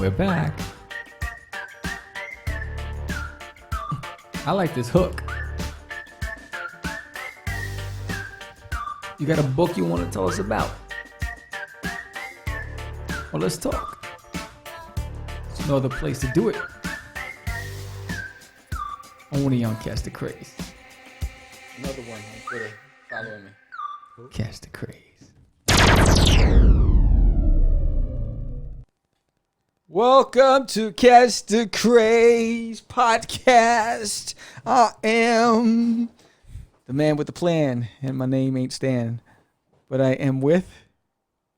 We're back. I like this hook. You got a book you want to tell us about? Well, let's talk. There's no other place to do it. Only on Catch the Craze. Another one on Twitter following me. Catch the Craze. Welcome to Catch the Craze podcast. I am the man with the plan, and my name ain't Stan, but I am with.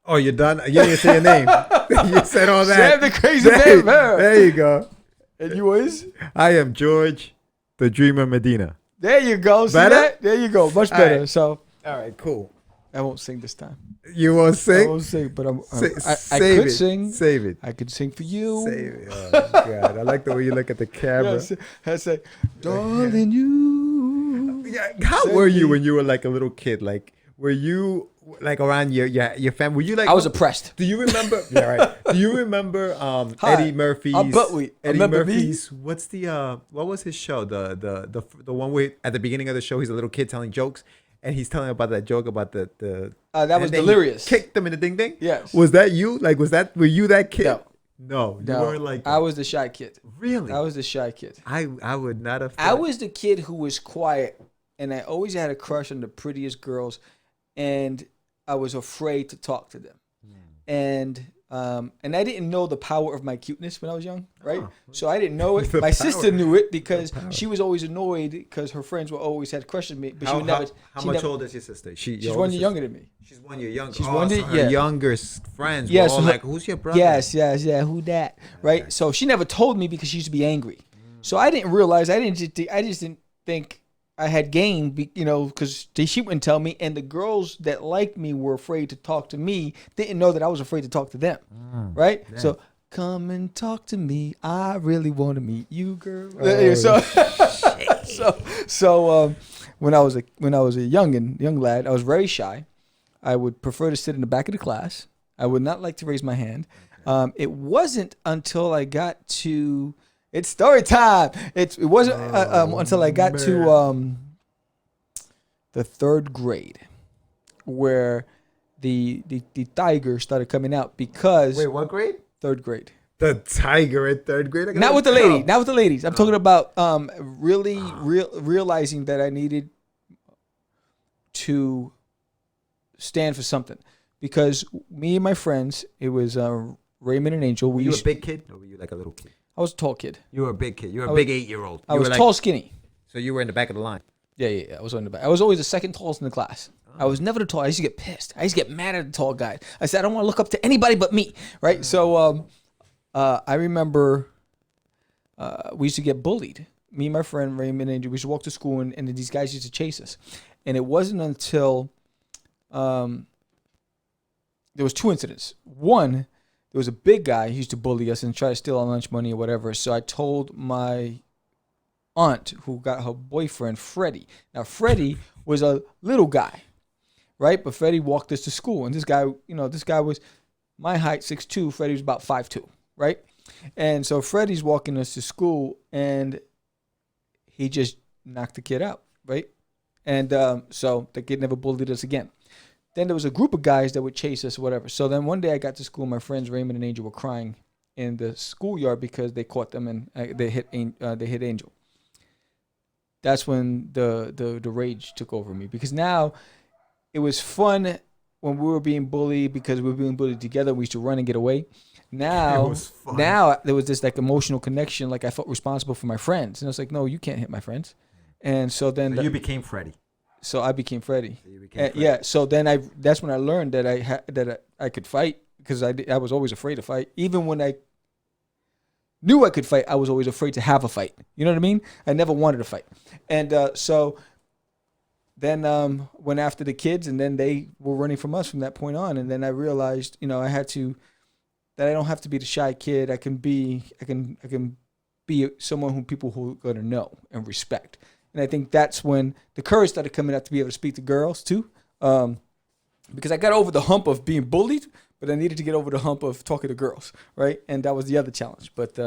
Oh, you're done? You didn't say your name. You said all that. Sam the Crazy Man. There you go. And you is? I am George, the Dreamer Medina. There you go. See Better? that? There you go. Much better. Right. So, All right, cool. I won't sing this time. You won't I sing? won't sing, but I Save could it. sing. Save it. I could sing for you. Save it. Oh, God. I like the way you look at the camera. Yes, I say, darling, you. Yeah, how were you when you were like a little kid? Like, were you like around your family? Were you like? I was oppressed. Do you remember? Yeah, right. Do you remember Eddie Murphy's? Eddie remember Murphy's. What's the what was his show? The one where at the beginning of the show he's a little kid telling jokes, and he's telling about that joke about the that was Delirious. Kicked them in the ding ding. Yes. Was that you? Like, were you that kid? No. You weren't like that. I was the shy kid. Really? I was the shy kid. I would not have. I was the kid who was quiet, and I always had a crush on the prettiest girls, and I was afraid to talk to them. And I didn't know the power of my cuteness when I was young, right? So I didn't know it. My sister knew it because she was always annoyed because her friends were always had crushes on me, but she would never. How much older is your sister? She's 1 year younger than me. She's 1 year younger. She's so 1 year, her younger friends Yeah, were so all her- like, "Who's your brother?" Yes, who that? Right? Okay. So she never told me because she used to be angry. So I didn't realize. I just didn't think I had game, because she wouldn't tell me. And the girls that liked me were afraid to talk to me. Didn't know that I was afraid to talk to them. Right? Yeah. So come and talk to me. I really want to meet you, girl. So when I was a young lad, I was very shy. I would prefer to sit in the back of the class. I would not like to raise my hand. It wasn't until I got to. It's story time. It wasn't until I got to the third grade where the tiger started coming out because. Wait, what grade? Third grade. The tiger in third grade. Not with the lady. Not with the ladies. I'm talking about realizing that I needed to stand for something because me and my friends. It was Raymond and Angel. Were you a big kid or were you like a little kid? I was a tall kid. You were a big kid. You were a big 8-year-old. I was tall, skinny. So you were in the back of the line. Yeah. I was on the back. I was always the second tallest in the class. I was never the tall. I used to get pissed. I used to get mad at the tall guy. I said, I don't want to look up to anybody but me. Right? So I remember we used to get bullied. Me and my friend Raymond and Andrew, we used to walk to school and these guys used to chase us. And it wasn't until there was two incidents. One, there was a big guy who used to bully us and try to steal our lunch money or whatever. So I told my aunt, who got her boyfriend, Freddie. Now, Freddie was a little guy, right? But Freddie walked us to school. And this guy was my height, 6'2". Freddie was about 5'2", right? And so Freddie's walking us to school, and he just knocked the kid out, right? And so the kid never bullied us again. Then there was a group of guys that would chase us or whatever. So then one day I got to school, my friends Raymond and Angel were crying in the schoolyard because they caught them and they hit Angel. That's when the rage took over me because now it was fun when we were being bullied because we were being bullied together. We used to run and get away. Now there was this like emotional connection. Like I felt responsible for my friends, and I was like, no, you can't hit my friends. And so then you became Freddie. So I became Freddie. Yeah. So then that's when I learned that I could fight because I was always afraid to fight. Even when I knew I could fight, I was always afraid to have a fight. You know what I mean? I never wanted to fight. And so then went after the kids, and then they were running from us from that point on. And then I realized, that I don't have to be the shy kid. I can be someone who people who are gonna know and respect. And I think that's when the courage started coming out to be able to speak to girls too. Because I got over the hump of being bullied, but I needed to get over the hump of talking to girls, right? And that was the other challenge. But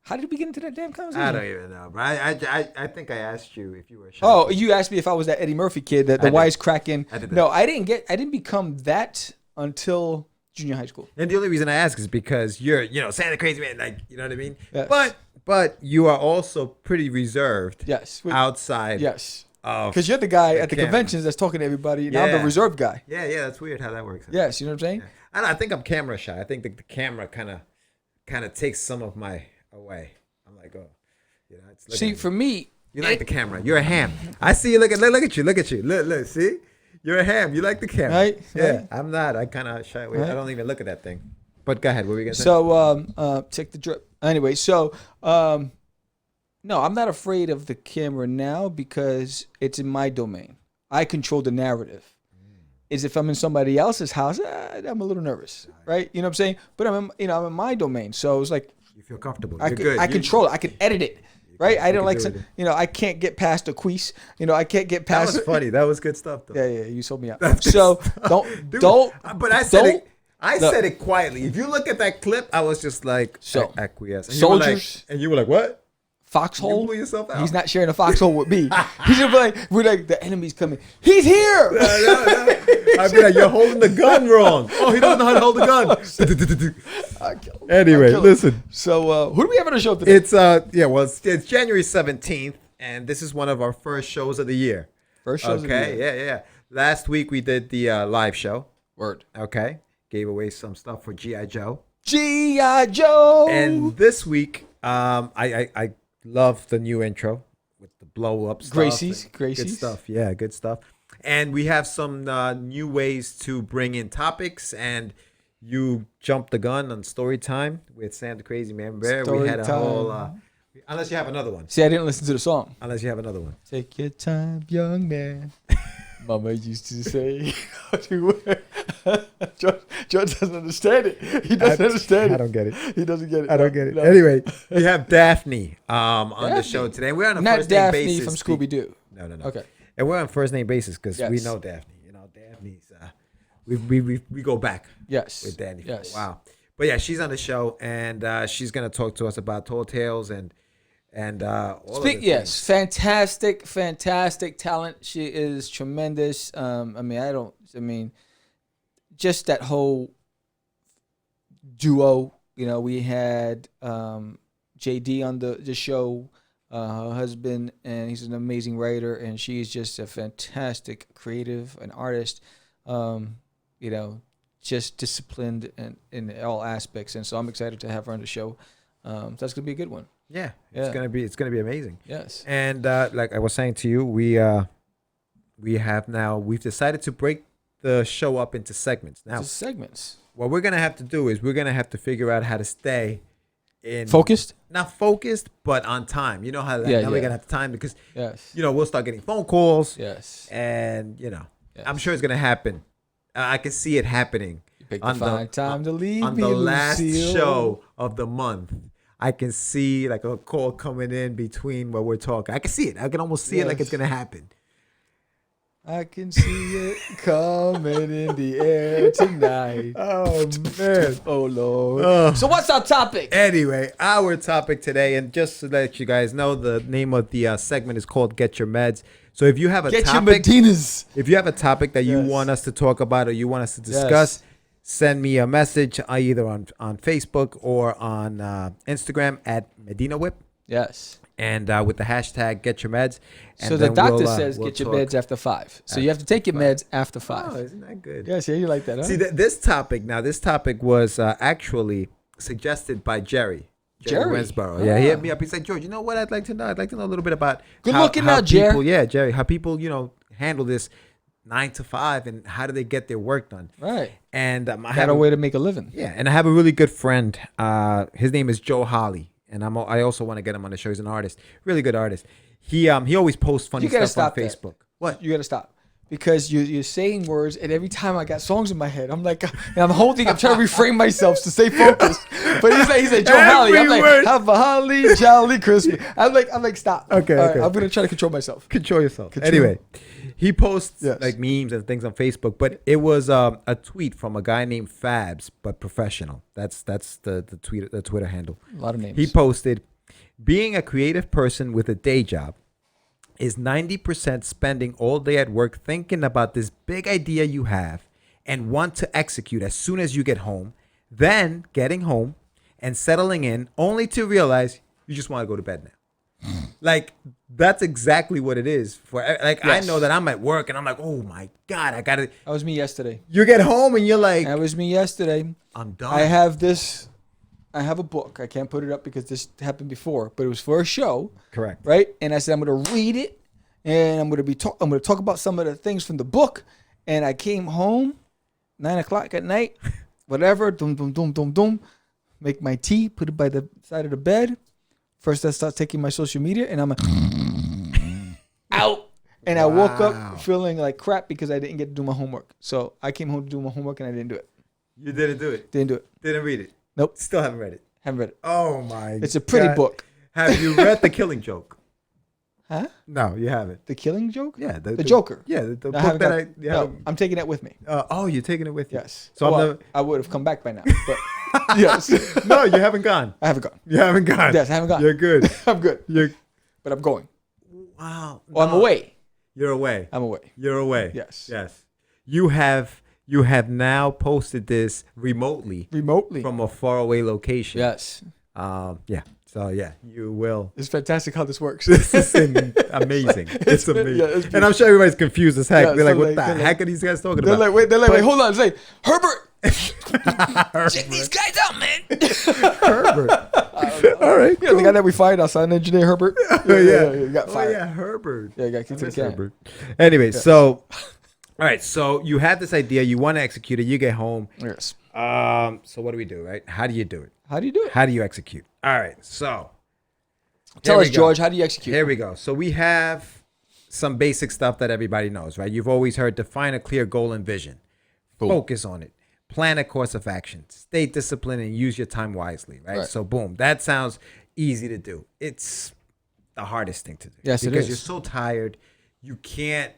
how did we get into that damn conversation? I don't even know, bro. I think I asked you if you were shy. Oh, you asked me if I was that Eddie Murphy kid, the wisecracking. I did that. No, I didn't become that until junior high school. And the only reason I ask is because you're, Santa Crazy Man, like, you know what I mean? Yes. But you are also pretty reserved. Yes. Outside. Yes. Because you're the guy at the conventions that's talking to everybody, and I'm the reserved guy. Yeah, that's weird how that works. Yes, you know what I'm saying? Yeah. And I think I'm camera shy. I think the camera kind of takes some of my away. I'm like, oh, it's see, for me, you like the camera. You're a ham. I see you. Look at you. Look. See, you're a ham. You like the camera, right? Yeah, right. I'm not. I kind of shy away. Right. I don't even look at that thing. But go ahead. What were we gonna say? So, take the drip. Anyway, so no, I'm not afraid of the camera now because it's in my domain. I control the narrative. Is if I'm in somebody else's house, I'm a little nervous, right? You know what I'm saying? But I'm in my domain, so it's like you feel comfortable. You're good. I control it. I can edit it, right? I don't like I can't get past a quiz. I can't get past. That was funny. That was good stuff, though. Yeah. You sold me out. So don't. But I said it. I said it quietly. If you look at that clip, I was just like acquiesce. And soldiers. You were like, what? Foxhole. You blew yourself out. He's not sharing a foxhole with me. He's just like, we're like, the enemy's coming. He's here. No. I'd be like, you're holding the gun wrong. Oh, he doesn't know how to hold the gun. Anyway, listen. So, who do we have on the show today? It's it's January 17th, and this is one of our first shows of the year. First shows of the year. Yeah. Last week we did the live show. Word. Okay. Gave away some stuff for G.I. Joe. G.I. Joe. And this week, I love the new intro with the blow up stuff. Gracie's. Good stuff. Yeah, good stuff. And we have some new ways to bring in topics. And you jumped the gun on story time with Santa Crazy Man Bear. We had a whole. Unless you have another one. See, I didn't listen to the song. Unless you have another one. Take your time, young man. Mama used to say, George doesn't understand it. He doesn't understand it. I don't get it. He doesn't get it. I don't get it. No. Anyway, we have Daphne on the show today. We're on a Not first name Daphne basis. from Scooby-Doo. No. Okay. And we're on first name basis because we know Daphne. Daphne's, we go back. Yes. With Daphne. Yes. Wow. But yeah, she's on the show and she's going to talk to us about Tall Tales and all of the things. Fantastic talent. She is tremendous. Just that whole duo. We had JD on the show, her husband, and he's an amazing writer, and she's just a fantastic creative, an artist. Just disciplined in all aspects, and so I'm excited to have her on the show. That's gonna be a good one. Yeah, it's gonna be amazing. Yes. And like I was saying to you, we've decided to break the show up into segments. Now, what we're gonna have to do is we're gonna have to figure out how to stay in focused. Not focused, but on time. You know how we're gonna have time because we'll start getting phone calls. Yes. And I'm sure it's gonna happen. I can see it happening. You picked the fine time to leave on me, the last Lucille. show of the month. I can see like a call coming in between where we're talking. I can see it. I can almost see it like it's gonna happen. I can see it coming in the air tonight. Oh man. Oh Lord. So what's our topic? Anyway, our topic today, and just to let you guys know, the name of the segment is called Get Your Meds. So if you have a topic, if you have a topic that you want us to talk about or you want us to discuss, send me a message either on Facebook or on Instagram at Medina Whip. Yes. And with the hashtag Get Your Meds. And so the doctor says get your meds after 5. So you have to take your meds after 5. Oh, isn't that good? Yes, you like that, huh? See, this topic was actually suggested by Jerry Wensborough. Yeah, he hit me up. He said, George, you know what I'd like to know? I'd like to know a little bit about how Jerry. Yeah, Jerry, how people, handle this 9 to 5 and how do they get their work done? Right. And I have a way to make a living. Yeah, and I have a really good friend. His name is Joe Holly, and I also want to get him on the show. He's an artist, really good artist. He always posts funny stuff on Facebook. What? You got to stop. Because you're saying words, and every time I got songs in my head, I'm like, I'm trying to reframe myself to stay focused. But he said Joe Holly. I'm like, have a holly jolly Christmas. I'm like, stop. Okay. Right, I'm gonna try to control myself. Control yourself. Anyway, he posts like memes and things on Facebook, but it was a tweet from a guy named Fabs, but professional. That's the Twitter handle. A lot of names. He posted, being a creative person with a day job is 90% spending all day at work thinking about this big idea you have and want to execute as soon as you get home, then getting home and settling in only to realize you just want to go to bed now. Like, that's exactly what it is. I know that I'm at work and I'm like, oh my God, I got to. That was me yesterday. You get home and you're like. That was me yesterday. I'm done. I have a book. I can't put it up because this happened before, but it was for a show. Correct. Right? And I said, I'm going to read it and I'm going to talk about some of the things from the book. And I came home 9:00 at night, whatever, doom, make my tea, put it by the side of the bed. First, I start taking my social media, and I'm out. And I woke up feeling like crap because I didn't get to do my homework. So I came home to do my homework, and I didn't do it. You didn't do it? Didn't do it. Didn't read it? Nope. Still haven't read it? Haven't read it. Oh, my God. It's a pretty book. Have you read The Killing Joke? Huh? No, you haven't. The Killing Joke? Yeah. The Joker. Yeah, the book that No, I'm taking it with me. Oh, you're taking it with you? Yes. So I would have come back by now, but yes. No, you haven't gone. I haven't gone. You haven't gone. Yes, I haven't gone. You're good. I'm good. But I'm going. Wow. Well, I'm away. You're away. I'm away. You're away. Yes. Yes. You have now posted this remotely from a faraway location. Yes. Yeah. So yeah, you will. It's fantastic how this works. This is amazing. It's amazing. Yeah, and I'm sure everybody's confused as heck. Yeah, they're like, so what the heck are these guys talking about? They're like, wait, hold on. Say, Herbert. Check these guys out, man. Herbert. All right. Yeah, cool. The guy that we fired, our sound engineer, Herbert. Yeah. Got fired. Oh, yeah, Herbert. Yeah, got kicked to the can. Herbert. Anyway, so, all right. So you have this idea. You want to execute it. You get home. Yes. So what do we do, right? How do you do it? How do you do it? How do you execute? All right. So. Tell us, George, how do you execute? Here we go. So we have some basic stuff that everybody knows, right? You've always heard define a clear goal and vision. Boom. Focus on it. Plan a course of action. Stay disciplined and use your time wisely, right? So boom. That sounds easy to do. It's the hardest thing to do. Yes, it is. Because you're so tired. You can't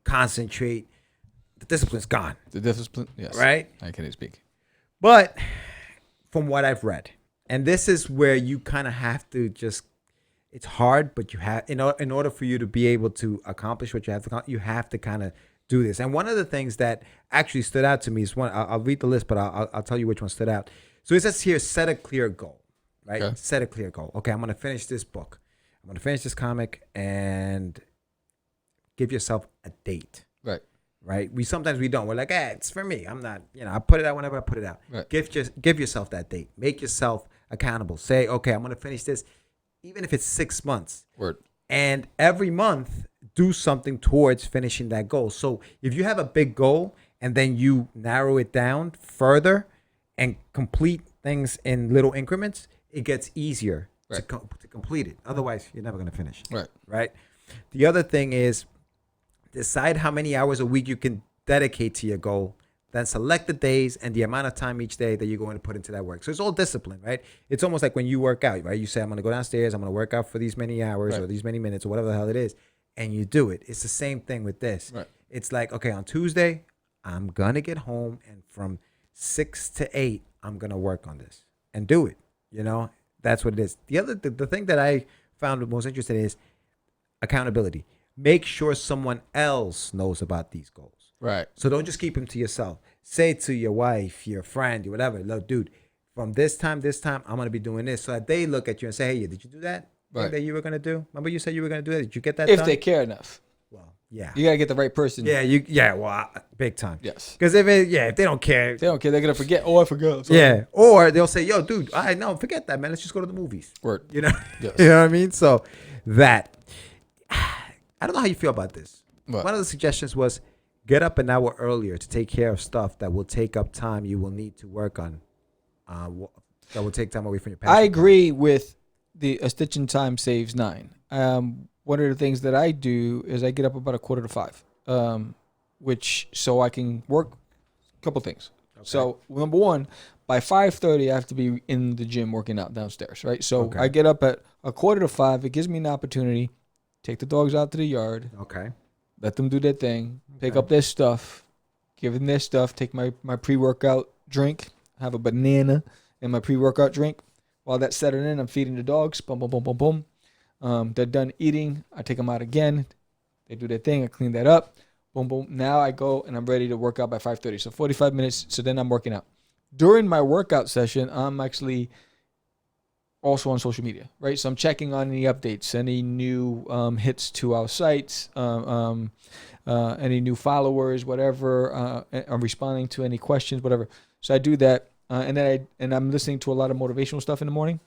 concentrate. The discipline's gone. The discipline, yes. Right? I can't speak. But from what I've read, and this is where you kind of have to just, it's hard, but you have, in order for you to be able to accomplish what you have to kind of do this. And one of the things that actually stood out to me is one, I'll read the list, but I'll tell you which one stood out. So it says here, set a clear goal, right? Okay. Set a clear goal. Okay, I'm going to finish this book. I'm going to finish this comic and give yourself a date. Right? Sometimes we don't. We're like, it's for me. I'm not, I put it out whenever I put it out. Right. Give yourself that date. Make yourself accountable. Say, okay, I'm going to finish this, even if it's 6 months. Word. And every month, do something towards finishing that goal. So if you have a big goal and then you narrow it down further and complete things in little increments, it gets easier to complete it. Otherwise, you're never going to finish. Right? The other thing is, decide how many hours a week you can dedicate to your goal. Then select the days and the amount of time each day that you're going to put into that work. So it's all discipline, right? It's almost like when you work out, right? You say, I'm going to go downstairs, I'm going to work out for these many hours or these many minutes or whatever the hell it is. And you do it. It's the same thing with this. Right. It's like, okay, on Tuesday, I'm going to get home and from 6 to 8, I'm going to work on this and do it. That's what it is. The thing that I found most interesting is accountability. Make sure someone else knows about these goals. Right. So don't just keep them to yourself. Say to your wife, your friend, your whatever, look, dude, from this time, I'm going to be doing this. So that they look at you and say, hey, did you do that? Right. That you were going to do? Remember you said you were going to do that? Did you get that done? If they care enough. Well, yeah. You got to get the right person. Yeah, big time. Yes. Because if they don't care. They're going to forget. Oh, I forgot. Sorry. Yeah. Or they'll say, yo, dude, no, forget that, man. Let's just go to the movies. Word. Yes. You know what I mean? So that. I don't know how you feel about this. What? One of the suggestions was get up an hour earlier to take care of stuff that will take up time you will need to work on. That will take time away from your passion. I agree with a stitch in time saves 9. One of the things that I do is I get up about 4:45, so I can work a couple things. Okay. So number one, by 5:30, I have to be in the gym working out downstairs, right? So I get up at 4:45. It gives me an opportunity. Take the dogs out to the yard. Okay. let them do their thing, pick up their stuff, give them their stuff, take my pre-workout drink, have a banana in my pre-workout drink. While that's setting in, I'm feeding the dogs. Boom, boom, boom, boom, boom. They're done eating. I take them out again. They do their thing. I clean that up. Boom, boom. Now I go and I'm ready to work out by 5:30. So 45 minutes. So then I'm working out. During my workout session, I'm actually also on social media, right? So I'm checking on any updates, any new hits to our sites, any new followers, whatever. I'm responding to any questions, whatever. So I do that, and I'm listening to a lot of motivational stuff in the morning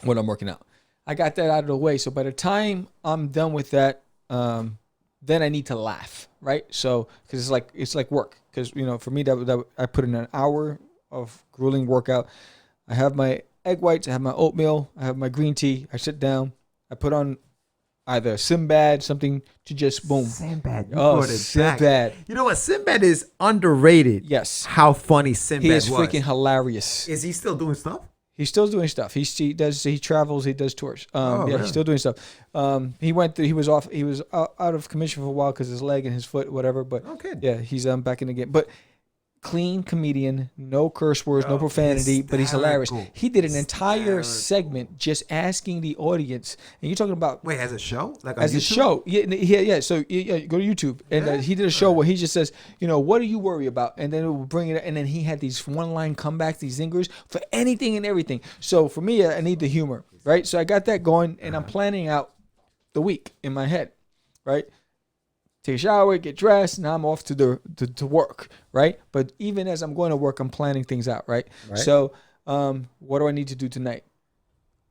when I'm working out. I got that out of the way. So by the time I'm done with that, then I need to laugh, right? So because it's like work. Because for me that I put in an hour of grueling workout. I have my egg whites, I have my oatmeal, I have my green tea. I sit down, I put on either Sinbad, something to just boom. Sinbad, Sinbad. You know what? Sinbad is underrated. Yes. How funny Sinbad was. He is freaking hilarious. Is he still doing stuff? He's still doing stuff. He travels, he does tours. Really? He's still doing stuff. He was out of commission for a while because his leg and his foot, whatever. But yeah, he's back in the game. But clean comedian, no curse words, no profanity, but he's hilarious. He did an entire segment just asking the audience, and you're talking about as a show, as a show, yeah. So go to YouTube, and he did a show where he just says, what do you worry about, and then it will bring it, and then he had these one-line comebacks, these zingers for anything and everything. So for me, I need the humor, right? So I got that going, and I'm planning out the week in my head, right? Take a shower, get dressed, now I'm off to work, right? But even as I'm going to work, I'm planning things out, right? So what do I need to do tonight?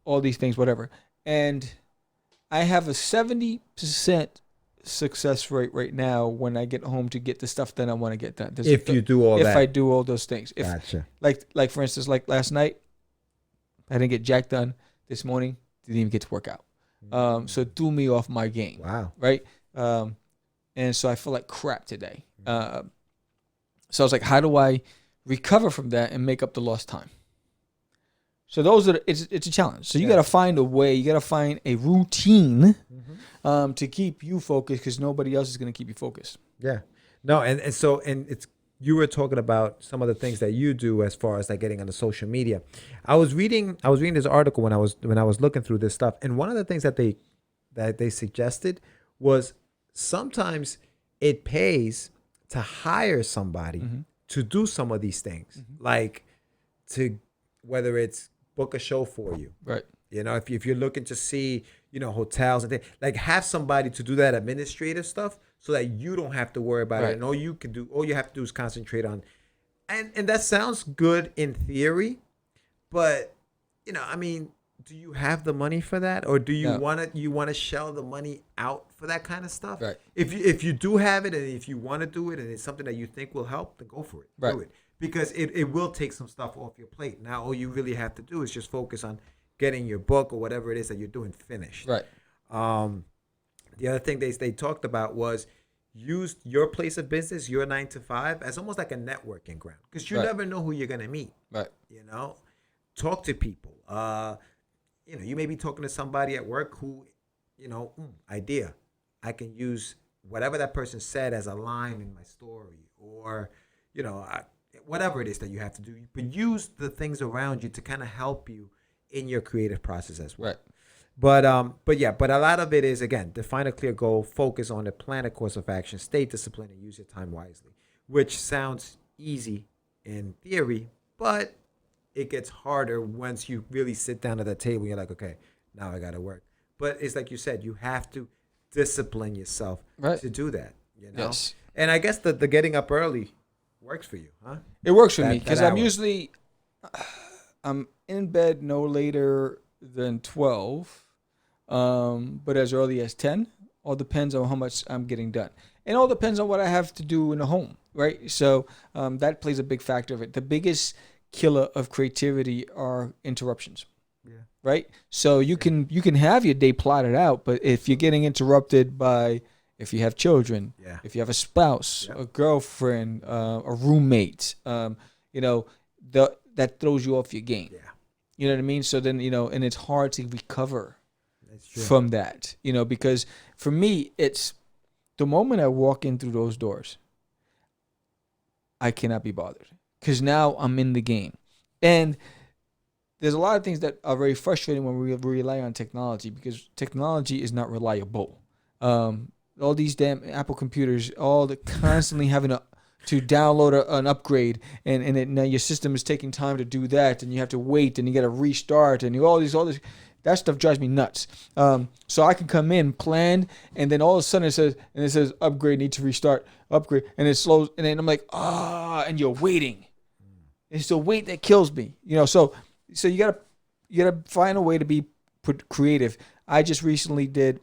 All these things, whatever. And I have a 70% success rate right now when I get home to get the stuff that I want to get done. If you do all that. If I do all those things. Gotcha. Like for instance, like last night, I didn't get jack done. This morning, didn't even get to work out. So it threw me off my game. Wow. Right? And so I feel like crap today. So I was like, how do I recover from that and make up the lost time? So it's a challenge. So you got to find a way. You got to find a routine to keep you focused because nobody else is going to keep you focused. Yeah. No, and it's you were talking about some of the things that you do as far as like getting on the social media. I was reading this article when I was looking through this stuff, and one of the things that they suggested was sometimes it pays to hire somebody to do some of these things, like to whether it's book a show for you, right? If you're looking to see hotels and things, like have somebody to do that administrative stuff so that you don't have to worry about it, and all you have to do is concentrate on, and that sounds good in theory, but do you have the money for that, or do you want to shell the money out for that kind of stuff? Right. If you do have it, and if you want to do it, and it's something that you think will help, then go for it. Right. Do it, because it will take some stuff off your plate. Now all you really have to do is just focus on getting your book or whatever it is that you're doing finished. Right. The other thing they talked about was use your place of business, your 9 to 5, as almost like a networking ground, because you never know who you're gonna meet. Right. Talk to people. You may be talking to somebody at work who, idea. I can use whatever that person said as a line in my story, or, whatever it is that you have to do. But use the things around you to kind of help you in your creative process as well. Right. But a lot of it is, again, define a clear goal, focus on it, plan a course of action, stay disciplined, and use your time wisely, which sounds easy in theory, but it gets harder once you really sit down at that table. You're like, okay, now I got to work. But it's like you said, you have to discipline yourself to do that. Yes. And I guess the getting up early works for you, huh? It works for me because I'm in bed no later than 12, but as early as 10. All depends on how much I'm getting done. And all depends on what I have to do in the home, right? So that plays a big factor of it. The biggest killer of creativity are interruptions. Right? So you can have your day plotted out, but if you're getting interrupted by, if you have children, if you have a spouse, a girlfriend, a roommate, that throws you off your game. You know what I mean? So then, and it's hard to recover from that, because for me, it's the moment I walk in through those doors, I cannot be bothered because now I'm in the game. And there's a lot of things that are very frustrating when we rely on technology because technology is not reliable. All these damn Apple computers, all the constantly having to download an upgrade, and now your system is taking time to do that, and you have to wait, and you got to restart, and all this. That stuff drives me nuts. So I can come in, plan, and then all of a sudden it says upgrade, need to restart, upgrade, and it slows, and then I'm like, and you're waiting. It's the wait that kills me, So you gotta find a way to be creative. I just recently did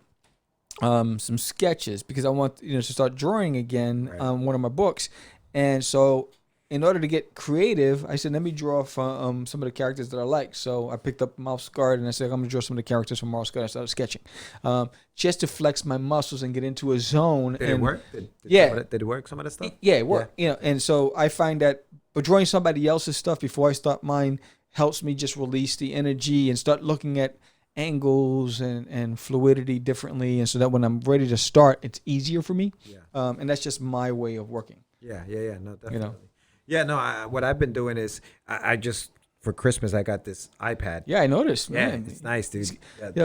some sketches because I want to start drawing again on one of my books, and so in order to get creative, I said let me draw from some of the characters that I like. So I picked up Mouse Guard and I said I'm gonna draw some of the characters from Mouse Guard. I started sketching, just to flex my muscles and get into a zone. Did it work? Did it work? Some of the stuff? Yeah, it worked. And so I find that, but drawing somebody else's stuff before I start mine helps me just release the energy and start looking at angles and fluidity differently, and so that when I'm ready to start, it's easier for me. And that's just my way of working. Yeah. No, definitely. Yeah, no. What I've been doing is I just for Christmas I got this iPad. Yeah, I noticed. Yeah, Man. it's nice, dude.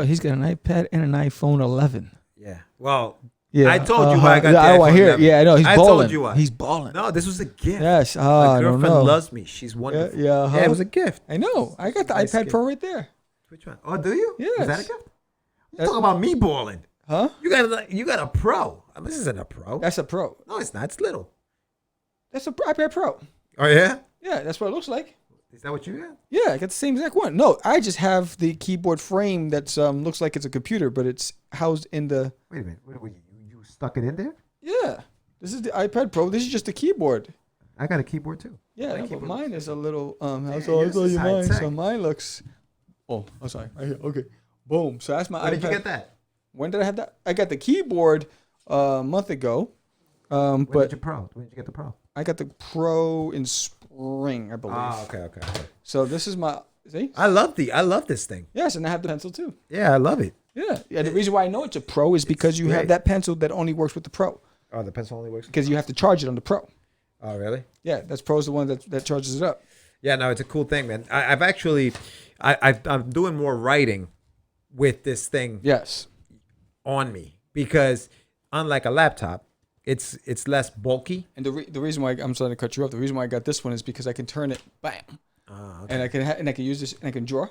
He's got an iPad and an iPhone 11. Yeah. Well. Yeah, I told you why I got that. I hear it. Yeah, I know. He's balling. Told you why. He's balling. No, this was a gift. Yes. My girlfriend loves me. She's wonderful. Yeah, it was a gift. I know. I got the iPad gift. Pro right there. Which one? Oh, do you? Yes. Is that a gift? You're talking about me balling. Huh? You got a Pro. This isn't a Pro. That's a Pro. No, it's not. It's little. That's an iPad Pro. Oh, yeah? Yeah, that's what it looks like. Is that what you got? Yeah, I got the same exact one. No, I just have the keyboard frame that looks like it's a computer, but it's housed in the... Wait a minute. You stuck it in there? Yeah. This is the iPad Pro. This is just the keyboard. I got a keyboard, too. Yeah, but mine is a little... I'll show you mine. So mine looks... Oh, I'm sorry. Right here. Okay. Boom. So that's my iPad. When did you get that? When did I have that? I got the keyboard a month ago. When did you get the Pro? I got the Pro in spring, I believe. Okay. So this is my... See? I love this thing. Yes, and I have the pencil, too. Yeah, I love it. Yeah. The reason why I know it's a Pro is because you have that pencil that only works with the Pro. Oh, the pencil only works? Because you have to charge it on the Pro. Oh, really? Yeah, that's Pro's the one that charges it up. Yeah, no, it's a cool thing, man. I'm doing more writing with this thing. Yes. On me because unlike a laptop, it's less bulky. And the reason why I'm sorry to cut you off. The reason why I got this one is because I can turn it, bam, okay. and I can use this and I can draw.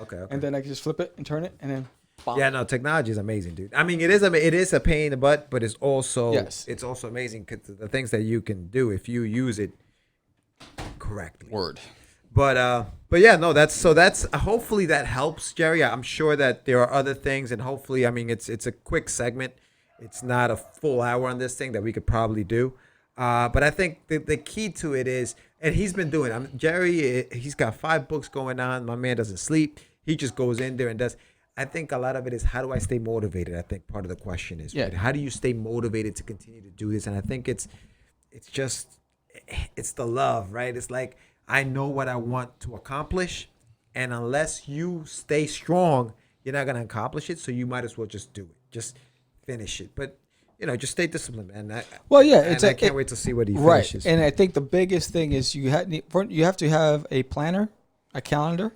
Okay. And then I can just flip it and turn it and then. Bam. Yeah, no, technology is amazing, dude. I mean, it is a pain in the butt, but it's also amazing because the things that you can do if you use it correctly. Word. But yeah, no, that's hopefully that helps, Jerry. I'm sure that there are other things, and hopefully, I mean, it's a quick segment. It's not a full hour on this thing that we could probably do. But I think the key to it is, and he's been doing. Jerry, he's got 5 books going on. My man doesn't sleep. He just goes in there and does. I think a lot of it is how do I stay motivated? I think part of the question is, right? How do you stay motivated to continue to do this? And I think it's the love, right? It's like, I know what I want to accomplish, and unless you stay strong, you're not going to accomplish it, so you might as well just do it. Just finish it. But, just stay disciplined, man. I can't wait to see what he finishes. Right, and I think the biggest thing is you have to have a planner, a calendar,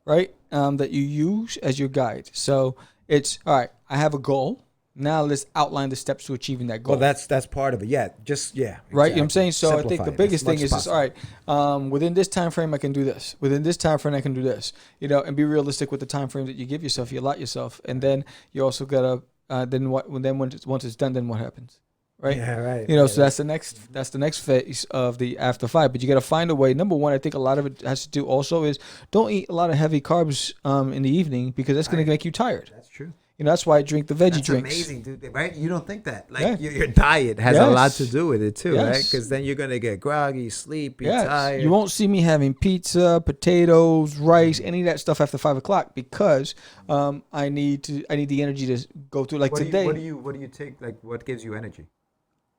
right, that you use as your guide. So it's, all right, I have a goal. Now let's outline the steps to achieving that goal. Well, that's part of it. Yeah, exactly. Right. You know what I'm saying? So simplify. I think the biggest thing is just, all right, within this time frame, I can do this. Within this time frame, I can do this. And be realistic with the time frame that you give yourself. You allot yourself, and then you also gotta once it's done, then what happens? Right. Yeah. Right. So that's the next phase of the after 5. But you got to find a way. Number one, I think a lot of it has to do also is don't eat a lot of heavy carbs in the evening because that's going to make you tired. That's true. That's why I drink the veggie drinks. That's amazing, dude. Right? You don't think that. Like, your diet has a lot to do with it, too, right? Because then you're going to get groggy, sleepy, tired. You won't see me having pizza, potatoes, rice, any of that stuff after 5 o'clock because I need the energy to go through. Like today. What do you take? Like, what gives you energy?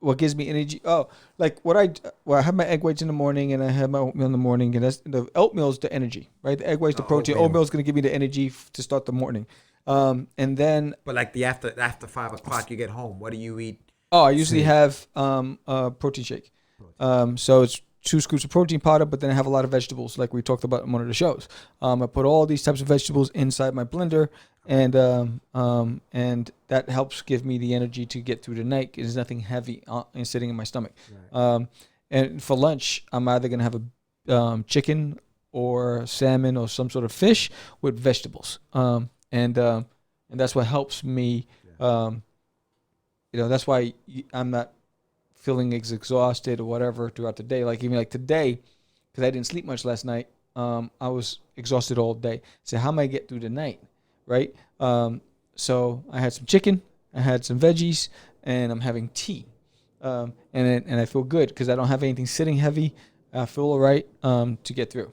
What gives me energy? Oh, like I have my egg whites in the morning and I have my oatmeal in the morning. And that's the oatmeal's the energy, right? The egg white's the protein. Oatmeal's going to give me the energy to start the morning. And then, but like the after 5 o'clock, you get home. What do you eat? Oh, I usually have a protein shake. So it's 2 scoops of protein powder, but then I have a lot of vegetables, like we talked about in one of the shows. I put all these types of vegetables inside my blender, and that helps give me the energy to get through the night. There's nothing heavy sitting in my stomach. Right. And for lunch, I'm either gonna have a chicken or salmon or some sort of fish with vegetables, and that's what helps me. That's why I'm not feeling exhausted or whatever throughout the day. Like even like today, because I didn't sleep much last night, I was exhausted all day. So how am I get through the night, right? So I had some chicken, I had some veggies, and I'm having tea, and I feel good because I don't have anything sitting heavy. I feel all right to get through.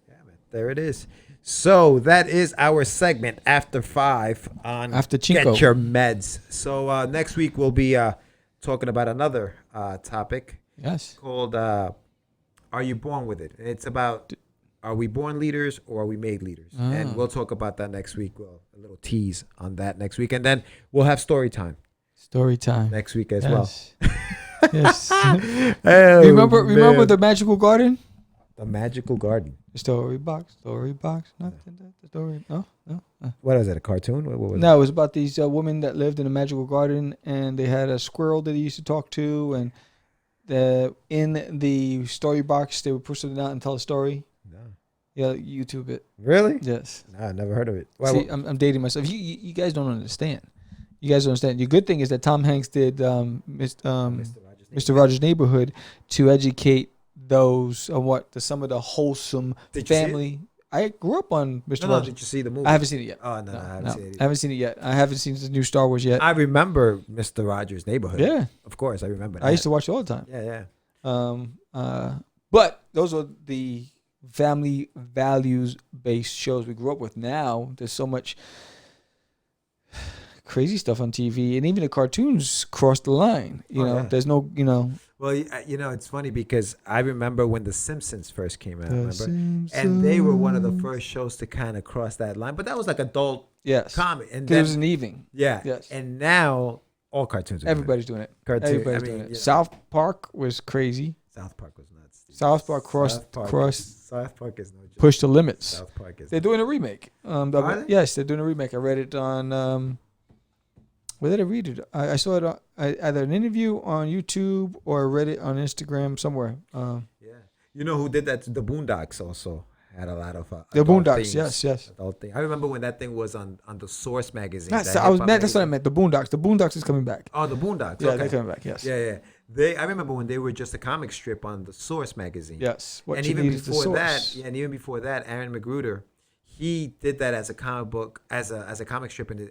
Yeah, man. There it is. So that is our segment After 5 on After Chinko. Get Your Meds. So next week we'll be talking about another topic. Yes. Called Are You Born With It? It's about, are we born leaders or are we made leaders? And we'll talk about that next week. Well, a little tease on that next week. And then we'll have story time. Story time. Next week as well. Yes. Oh, remember the magical garden? The magical garden. Story box. Nothing. The story. No. What was it? A cartoon? What was No, it was about these women that lived in a magical garden, and they had a squirrel that they used to talk to, and in the story box they would push something out and tell a story. No. Yeah, YouTube it. Really? Yes. No, I never heard of it. See, I'm dating myself. You guys don't understand. You guys don't understand. The good thing is that Tom Hanks did Mr. Rogers' Neighborhood to educate those on some of the wholesome family. I grew up on Mr. Rogers. Did you see the movie? I haven't seen it yet. Oh, no, I haven't seen it either. I haven't seen it yet. I haven't seen the new Star Wars yet. I remember Mr. Rogers' Neighborhood. Yeah. Of course, I remember that. I used to watch it all the time. Yeah. But those are the family values-based shows we grew up with. Now, there's so much crazy stuff on TV, and even the cartoons cross the line. There's no. Well, it's funny because I remember when The Simpsons first came out, and they were one of the first shows to kind of cross that line. But that was like adult comedy, and it was an evening. Yeah. Yes. And now all cartoons. Everybody's doing it. Everybody's doing it. South Park was crazy. South Park was nuts. South Park crossed. South Park is no joke. Pushed the limits. South Park is. They're doing a remake. Are they? Yes, they're doing a remake. I read it on. Where did I read it? I saw it on either an interview on YouTube or I read it on Instagram somewhere. Yeah. You know who did that? The Boondocks also had a lot of the Boondocks. Yes. Adult thing. I remember when that thing was on the Source magazine. That's what I meant. The Boondocks. The Boondocks is coming back. Oh, the Boondocks. Yeah, okay. they're coming back. Yes. Yeah. I remember when they were just a comic strip on the Source magazine. Yes. And even before that, Aaron Magruder, he did that as a comic book, as a comic strip in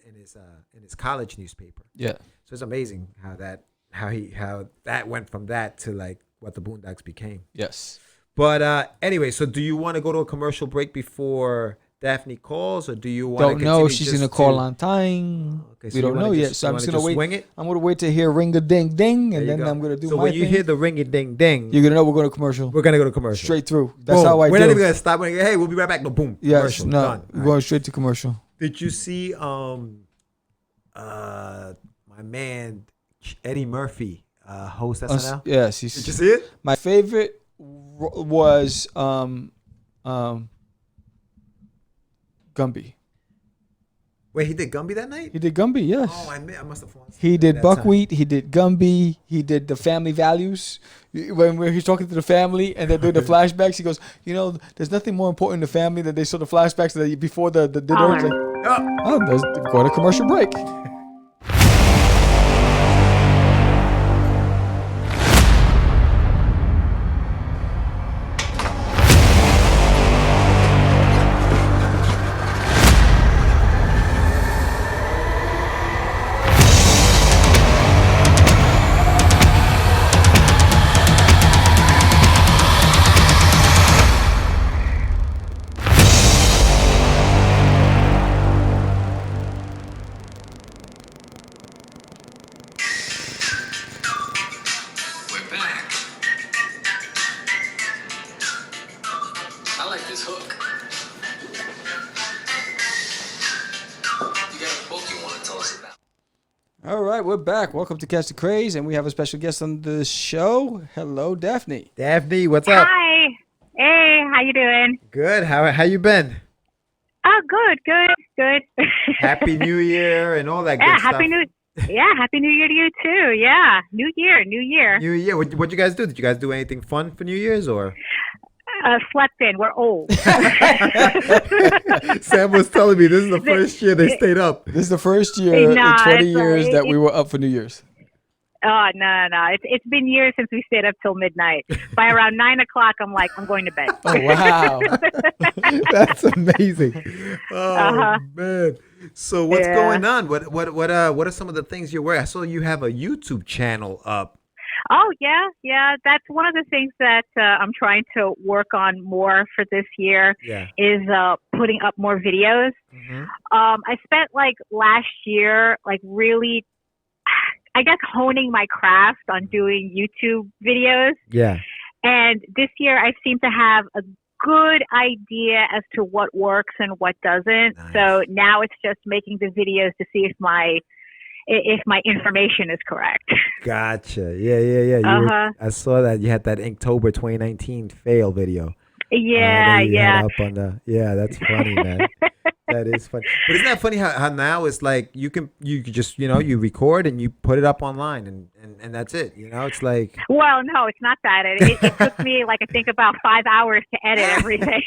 his college newspaper. Yeah. So it's amazing how that went from that to like what the Boondocks became. Yes. But anyway, so do you want to go to a commercial break before Daphne calls, or do you want to continue? Don't know. She's gonna call on time. Okay, so we don't know yet. So I'm just gonna wait. Swing it? I'm gonna wait to hear ring a ding ding, and then I'm gonna do my thing. So when you hear the ring a ding ding, you're gonna know we're going to commercial. We're gonna go to commercial. Straight through. That's boom. how I do. We're not even gonna stop. Hey, we'll be right back. No, boom. Yes. Commercial. No. Done. We're going straight to commercial. Did you see my man Eddie Murphy host SNL? Yes. Did you see it? My favorite was Gumby. Wait, he did Gumby that night? He did Gumby, yes. Oh, I must have fallen. He did Buckwheat. He did Gumby. He did the family values. When he's talking to the family and they're doing the flashbacks, he goes, there's nothing more important in the family than they saw the flashbacks before the dinner. He's like, let's go to commercial break. we're back. Welcome to Catch the Craze, and we have a special guest on the show. Hello, Daphne. Daphne, what's up? Hi. Hey, how you doing? Good. How you been? Oh, good. Happy New Year and all that good stuff. Happy New Year to you too. Yeah, New Year. New Year. What'd you guys do? Did you guys do anything fun for New Year's or? Slept in. We're old. Sam was telling me this is the first year they stayed up. This is the first year in 20 years that we were up for New Year's. Oh, no. It's been years since we stayed up till midnight. By around 9 o'clock, I'm like, I'm going to bed. Oh, wow. That's amazing. Oh, man. So what's going on? What are some of the things you're wearing? I saw you have a YouTube channel up. Oh, yeah. That's one of the things that I'm trying to work on more for this year is putting up more videos. Mm-hmm. I spent like last year like really, I guess, honing my craft on doing YouTube videos. Yeah. And this year I seem to have a good idea as to what works and what doesn't. Nice. So now it's just making the videos to see if my information is correct. Gotcha. Yeah. I saw that you had that Inktober 2019 fail video. Yeah. Up on that's funny, man. That is funny. But isn't that funny how now it's like you can just, you record and you put it up online and that's it. It's like. Well, no, it's not that. It took me like I think about 5 hours to edit everything.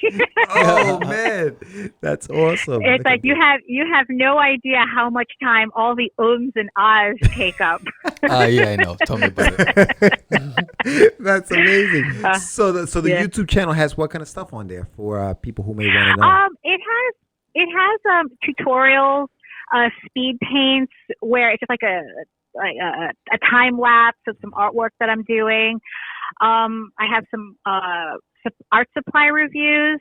Oh man, that's awesome. It's like you have no idea how much time all the ums and ahs take up. Yeah, I know. Tell me about it. That's amazing. So the YouTube channel has what kind of stuff on there for people who may want to know? It has tutorials, speed paints, where it's just like a time lapse of some artwork that I'm doing. I have some art supply reviews,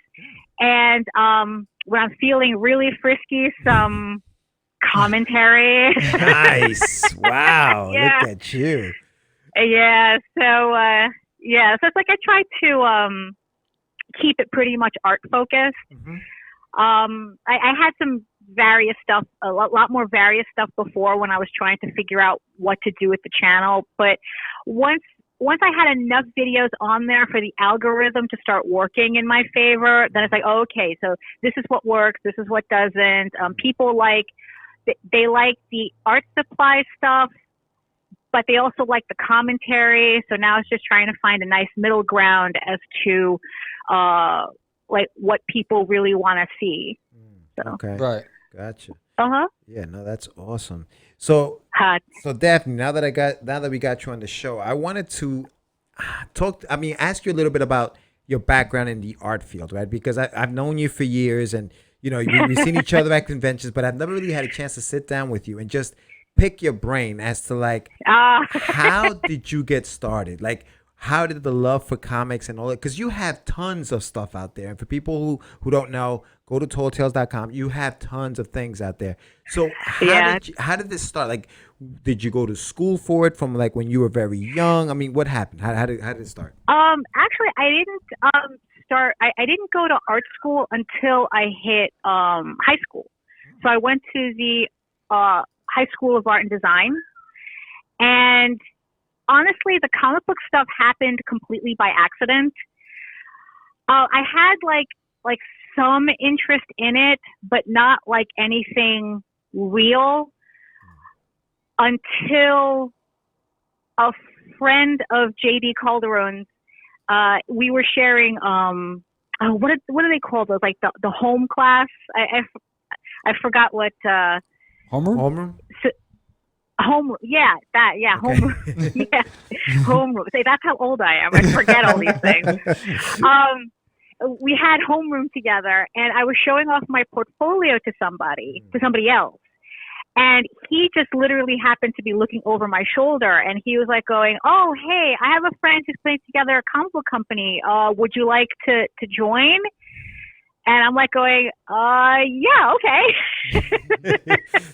and when I'm feeling really frisky, some commentary. Nice! Wow! Yeah. Look at you. Yeah. So so it's like I try to keep it pretty much art focused. Mm-hmm. I had some various stuff, a lot more various stuff before when I was trying to figure out what to do with the channel. But once I had enough videos on there for the algorithm to start working in my favor, then it's like, oh, okay, so this is what works, this is what doesn't. People they like the art supply stuff, but they also like the commentary. So now it's just trying to find a nice middle ground as to like what people really want to see. So. Okay. Right. Gotcha. Uh-huh. Yeah, no, that's awesome. So Daphne, now that we got you on the show, I wanted to ask you a little bit about your background in the art field, right? Because I've known you for years and we've seen each other at conventions, but I've never really had a chance to sit down with you and just pick your brain as to like how did you get started? Like how did the love for comics and all that? Because you have tons of stuff out there. And for people who don't know, go to talltales.com. You have tons of things out there. So how did this start? Like, did you go to school for it from like when you were very young? I mean, what happened? How did it start? Actually, I didn't start. I didn't go to art school until I hit high school. So I went to the High School of Art and Design. And honestly, the comic book stuff happened completely by accident. I had like some interest in it, but not like anything real until a friend of JD Calderon's. We were sharing what do they call those? Like the home class. I forgot what homeroom. Homeroom, homeroom, yeah, homeroom. Say that's how old I am. I forget all these things. We had homeroom together, and I was showing off my portfolio to somebody else, and he just literally happened to be looking over my shoulder, and he was like going, "Oh, hey, I have a friend who's putting together a comic book company. Would you like to join?" And I'm like going, yeah, okay.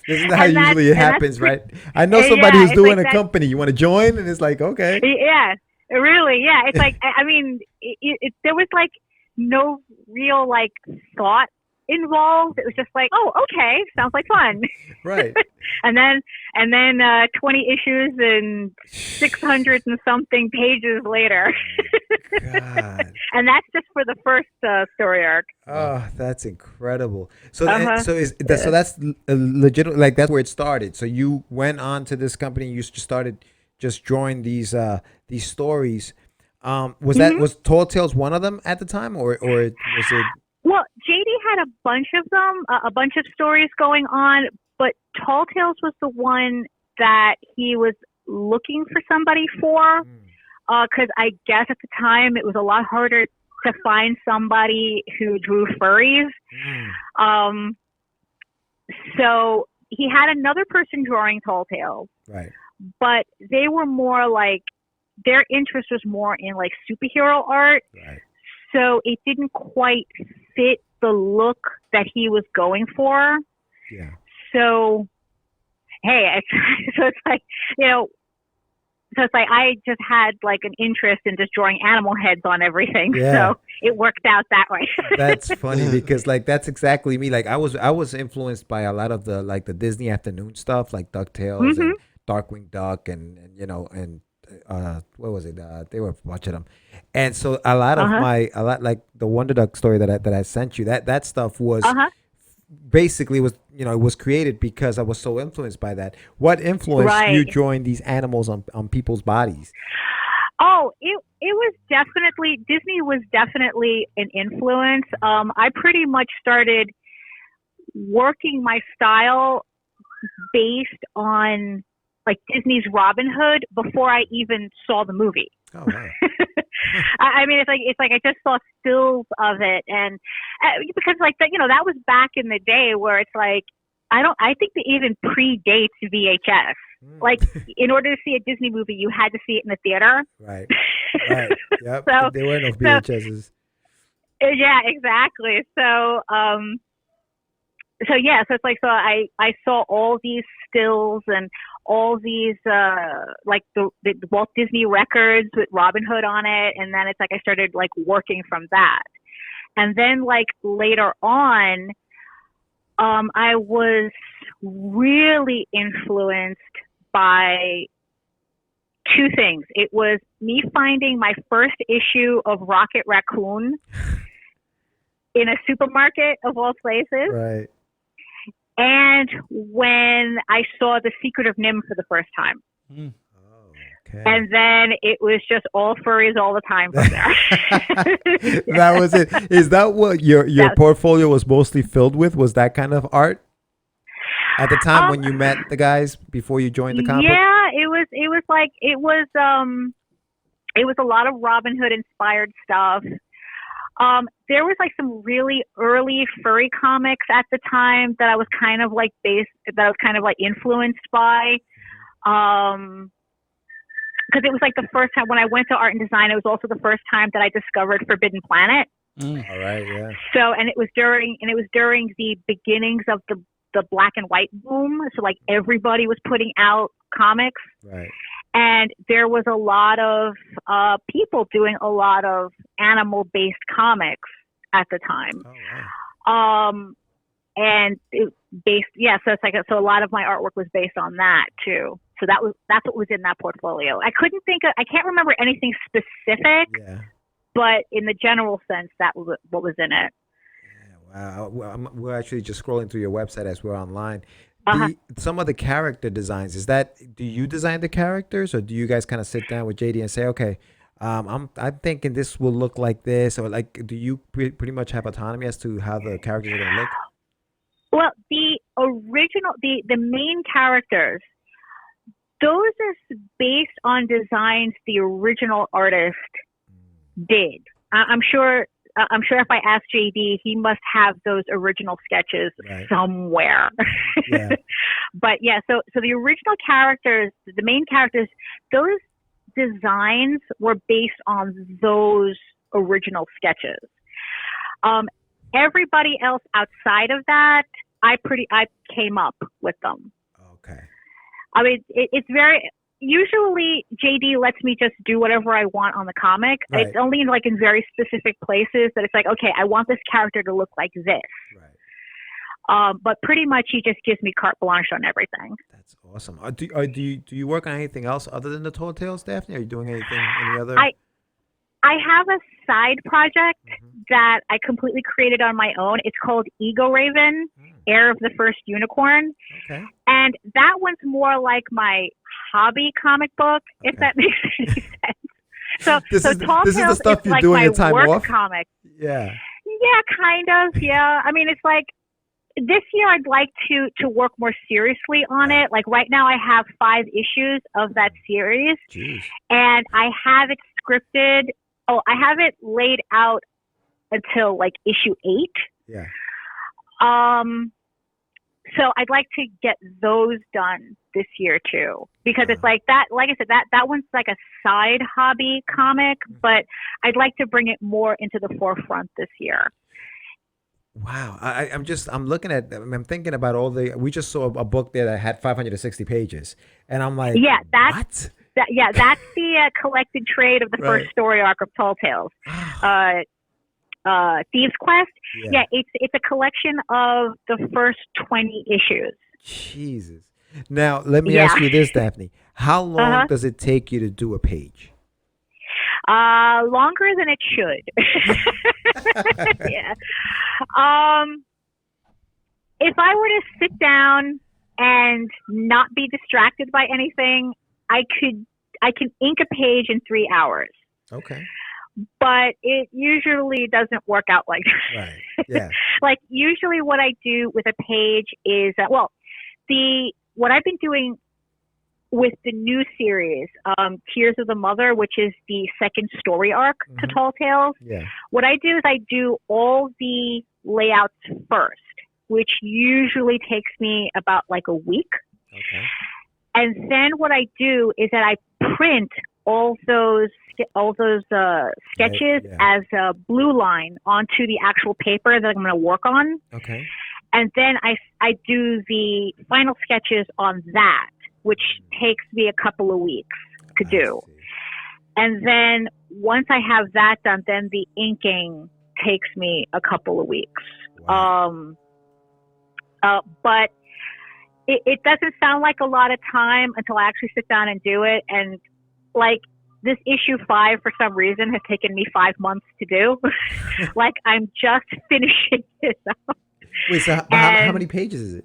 Isn't that how usually it happens, right? I know somebody who's doing like a company. You want to join? And it's like, okay. Yeah, really, yeah. It's like, I mean, there was like no real like thought involved. It was just like, oh, okay, sounds like fun. Right. and then 20 issues and 600 and something pages later. God. And that's just for the first story arc. Oh, that's incredible. So Uh-huh. that's a legitimate, like that's where it started. So you went on to this company, you just started just drawing these stories. Was Tall Tales one of them at the time, or was it? Well, JD had a bunch of them, a bunch of stories going on, but Tall Tales was the one that he was looking for somebody for, because I guess at the time it was a lot harder to find somebody who drew furries. So he had another person drawing Tall Tales, Right. but they were more like, their interest was more in like superhero art. Right. So it didn't quite fit the look that he was going for. Yeah. So, hey, so it's like, so it's like I just had like an interest in just drawing animal heads on everything. Yeah. So it worked out that way. That's funny because like that's exactly me. Like I was influenced by a lot of the like the Disney afternoon stuff, like DuckTales and Darkwing Duck and what was it? They were a bunch of them. And so a lot of like the Wonder Duck story that I sent you, that stuff was basically was it was created because I was so influenced by that. What influenced you drawing these animals on people's bodies? Oh, it was definitely, Disney was definitely an influence. I pretty much started working my style based on like Disney's Robin Hood before I even saw the movie. Oh, wow. I mean, it's like I just saw stills of it, and because like that, that was back in the day where it's like I think that even predates VHS. Like in order to see a Disney movie, you had to see it in the theater. Right. Yep. So there were no VHSs. Yeah, exactly. So it's like, so I saw all these stills and all these like the Walt Disney records with Robin Hood on it, and then it's like I started like working from that. And then like later on, I was really influenced by two things. It was me finding my first issue of Rocket Raccoon in a supermarket of all places. Right. And when I saw The Secret of Nim for the first time. Okay. And then it was just all furries all the time from there. That was it. Is that what your portfolio was mostly filled with? Was that kind of art at the time when you met the guys before you joined the comic book? Yeah, it was a lot of Robin Hood inspired stuff. There was like some really early furry comics at the time that I was kind of like influenced by. Because it was like the first time when I went to art and design, it was also the first time that I discovered Forbidden Planet. All right, yeah. So, and it was during the beginnings of the black and white boom. So like everybody was putting out comics. Right. And there was a lot of people doing a lot of animal-based comics at the time. Oh, wow. And so it's like so a lot of my artwork was based on that too. So that's what was in that portfolio. I can't remember anything specific, but in the general sense, that was what was in it. Yeah, wow. We're actually just scrolling through your website as we're online. Some of the character designs, do you design the characters, or do you guys kind of sit down with JD and say, okay, I'm thinking this will look like this, or like, do you pretty much have autonomy as to how the characters are going to look? Well, the main characters, those are based on designs the original artist did. I'm sure if I ask JD, he must have those original sketches somewhere. Yeah. But yeah, so the original characters, the main characters, those designs were based on those original sketches. Everybody else outside of that, I came up with them. Okay. I mean, it's very. Usually, JD lets me just do whatever I want on the comic. Right. It's only in very specific places that it's like, okay, I want this character to look like this. Right. But pretty much he just gives me carte blanche on everything. That's awesome. Do you work on anything else other than the Tall Tales, Daphne? Are you doing any other? I have a side project that I completely created on my own. It's called Ego Raven, Heir of the First Unicorn. Okay. And that one's more like my hobby comic book, if that makes any sense. So this is the stuff you do in your time off? Comic. Yeah. Yeah, kind of. Yeah. I mean, it's like this year I'd like to work more seriously on it. Like right now I have 5 issues of that series. Jeez. And I have it scripted. Oh, I have it laid out until like issue 8. Yeah. So I'd like to get those done this year too, because it's like that. Like I said, that one's like a side hobby comic, but I'd like to bring it more into the forefront this year. Wow. I'm looking at, I'm thinking about we just saw a book there that had 560 pages, and I'm like, yeah, what? That's the collected trade of the first story arc of Tall Tales. Thieves Quest. Yeah, it's a collection of the first 20 issues. Jesus. Now, let me ask you this, Daphne. How long does it take you to do a page? Longer than it should. Yeah. If I were to sit down and not be distracted by anything, I can ink a page in 3 hours. Okay. But it usually doesn't work out like that. Right. Yeah. Like usually what I do with a page is what I've been doing with the new series, Tears of the Mother, which is the second story arc to Tall Tales. Yeah. What I do is I do all the layouts first, which usually takes me about like a week. Okay. And then what I do is that I print all those sketches as a blue line onto the actual paper that I'm going to work on. Okay. And then I do the final sketches on that, which takes me a couple of weeks to do. And then once I have that done, then the inking takes me a couple of weeks. Wow. But it doesn't sound like a lot of time until I actually sit down and do it. And like this issue 5, for some reason, has taken me 5 months to do. Like I'm just finishing this up. Wait, so how many pages is it?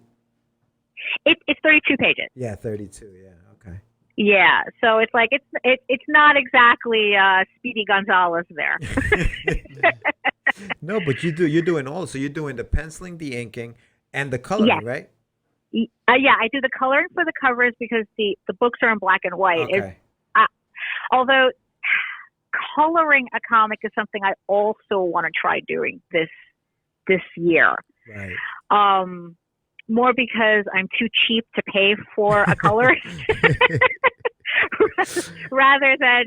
It's 32 pages. Yeah, 32. Yeah, okay. Yeah, so it's like it's not exactly Speedy Gonzalez there. No, but you're doing all. So you're doing the penciling, the inking, and the coloring, right? Yeah, I do the coloring for the covers because the books are in black and white. Okay. Although coloring a comic is something I also want to try doing this year. Right. More because I'm too cheap to pay for a colorist, rather than,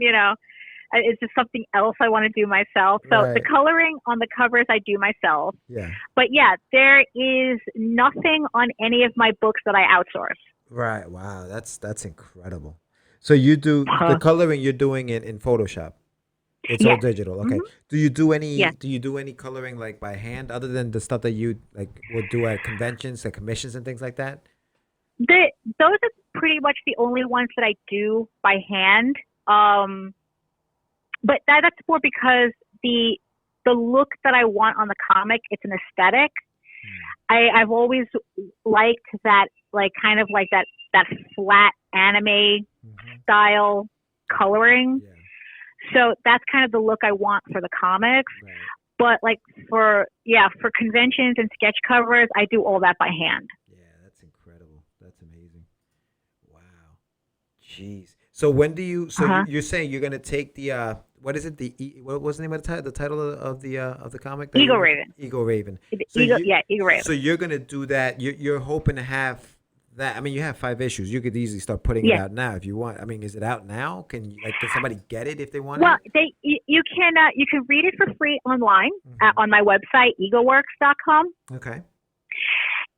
it's just something else I want to do myself. So the coloring on the covers I do myself. Yeah. But yeah, there is nothing on any of my books that I outsource. Right. Wow. That's incredible. So you do the coloring you're doing in Photoshop. It's all digital. Okay. Do you do any coloring like by hand other than the stuff that you like would do at conventions, at commissions and things like that? Those are pretty much the only ones that I do by hand. But that's more because the look that I want on the comic, it's an aesthetic. I've always liked that, like kind of like that flat anime style coloring. Yeah. So that's kind of the look I want for the comics. Right. But like for conventions and sketch covers, I do all that by hand. Yeah, that's incredible. That's amazing. Wow. Jeez. So when do you? So you're saying you're gonna take the what is it? What was the name of the title of the comic? Ego Raven. Ego Raven. Ego Raven. So you're gonna do that. You're hoping to have that. I mean, you have 5 issues. You could easily start putting it out now if you want. I mean, is it out now? Can somebody get it if they want it? Well, you can read it for free online on my website egoworks.com. Okay.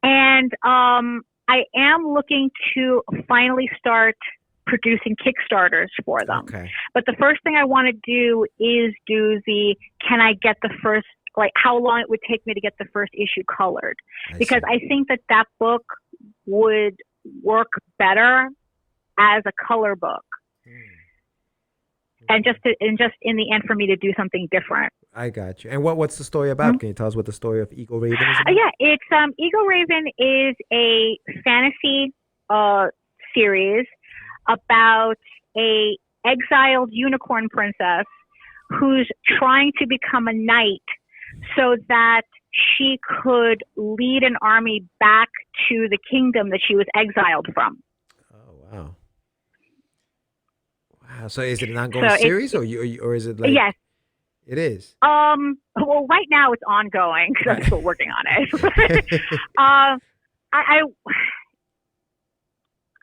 And I am looking to finally start producing Kickstarters for them. Okay. But the first thing I want to do is do can I get the first like how long it would take me to get the first issue colored, because I think that book would work better as a color book. And just in the end for me to do something different. I got you. And what's the story about? Can you tell us what the story of Eagle Raven is about? Yeah, it's Eagle Raven is a fantasy series about a exiled unicorn princess who's trying to become a knight so that she could lead an army back to the kingdom that she was exiled from. Oh, wow. Wow. So is it an ongoing series or is it like... Yes. It is. Well, right now it's ongoing because I'm still working on it.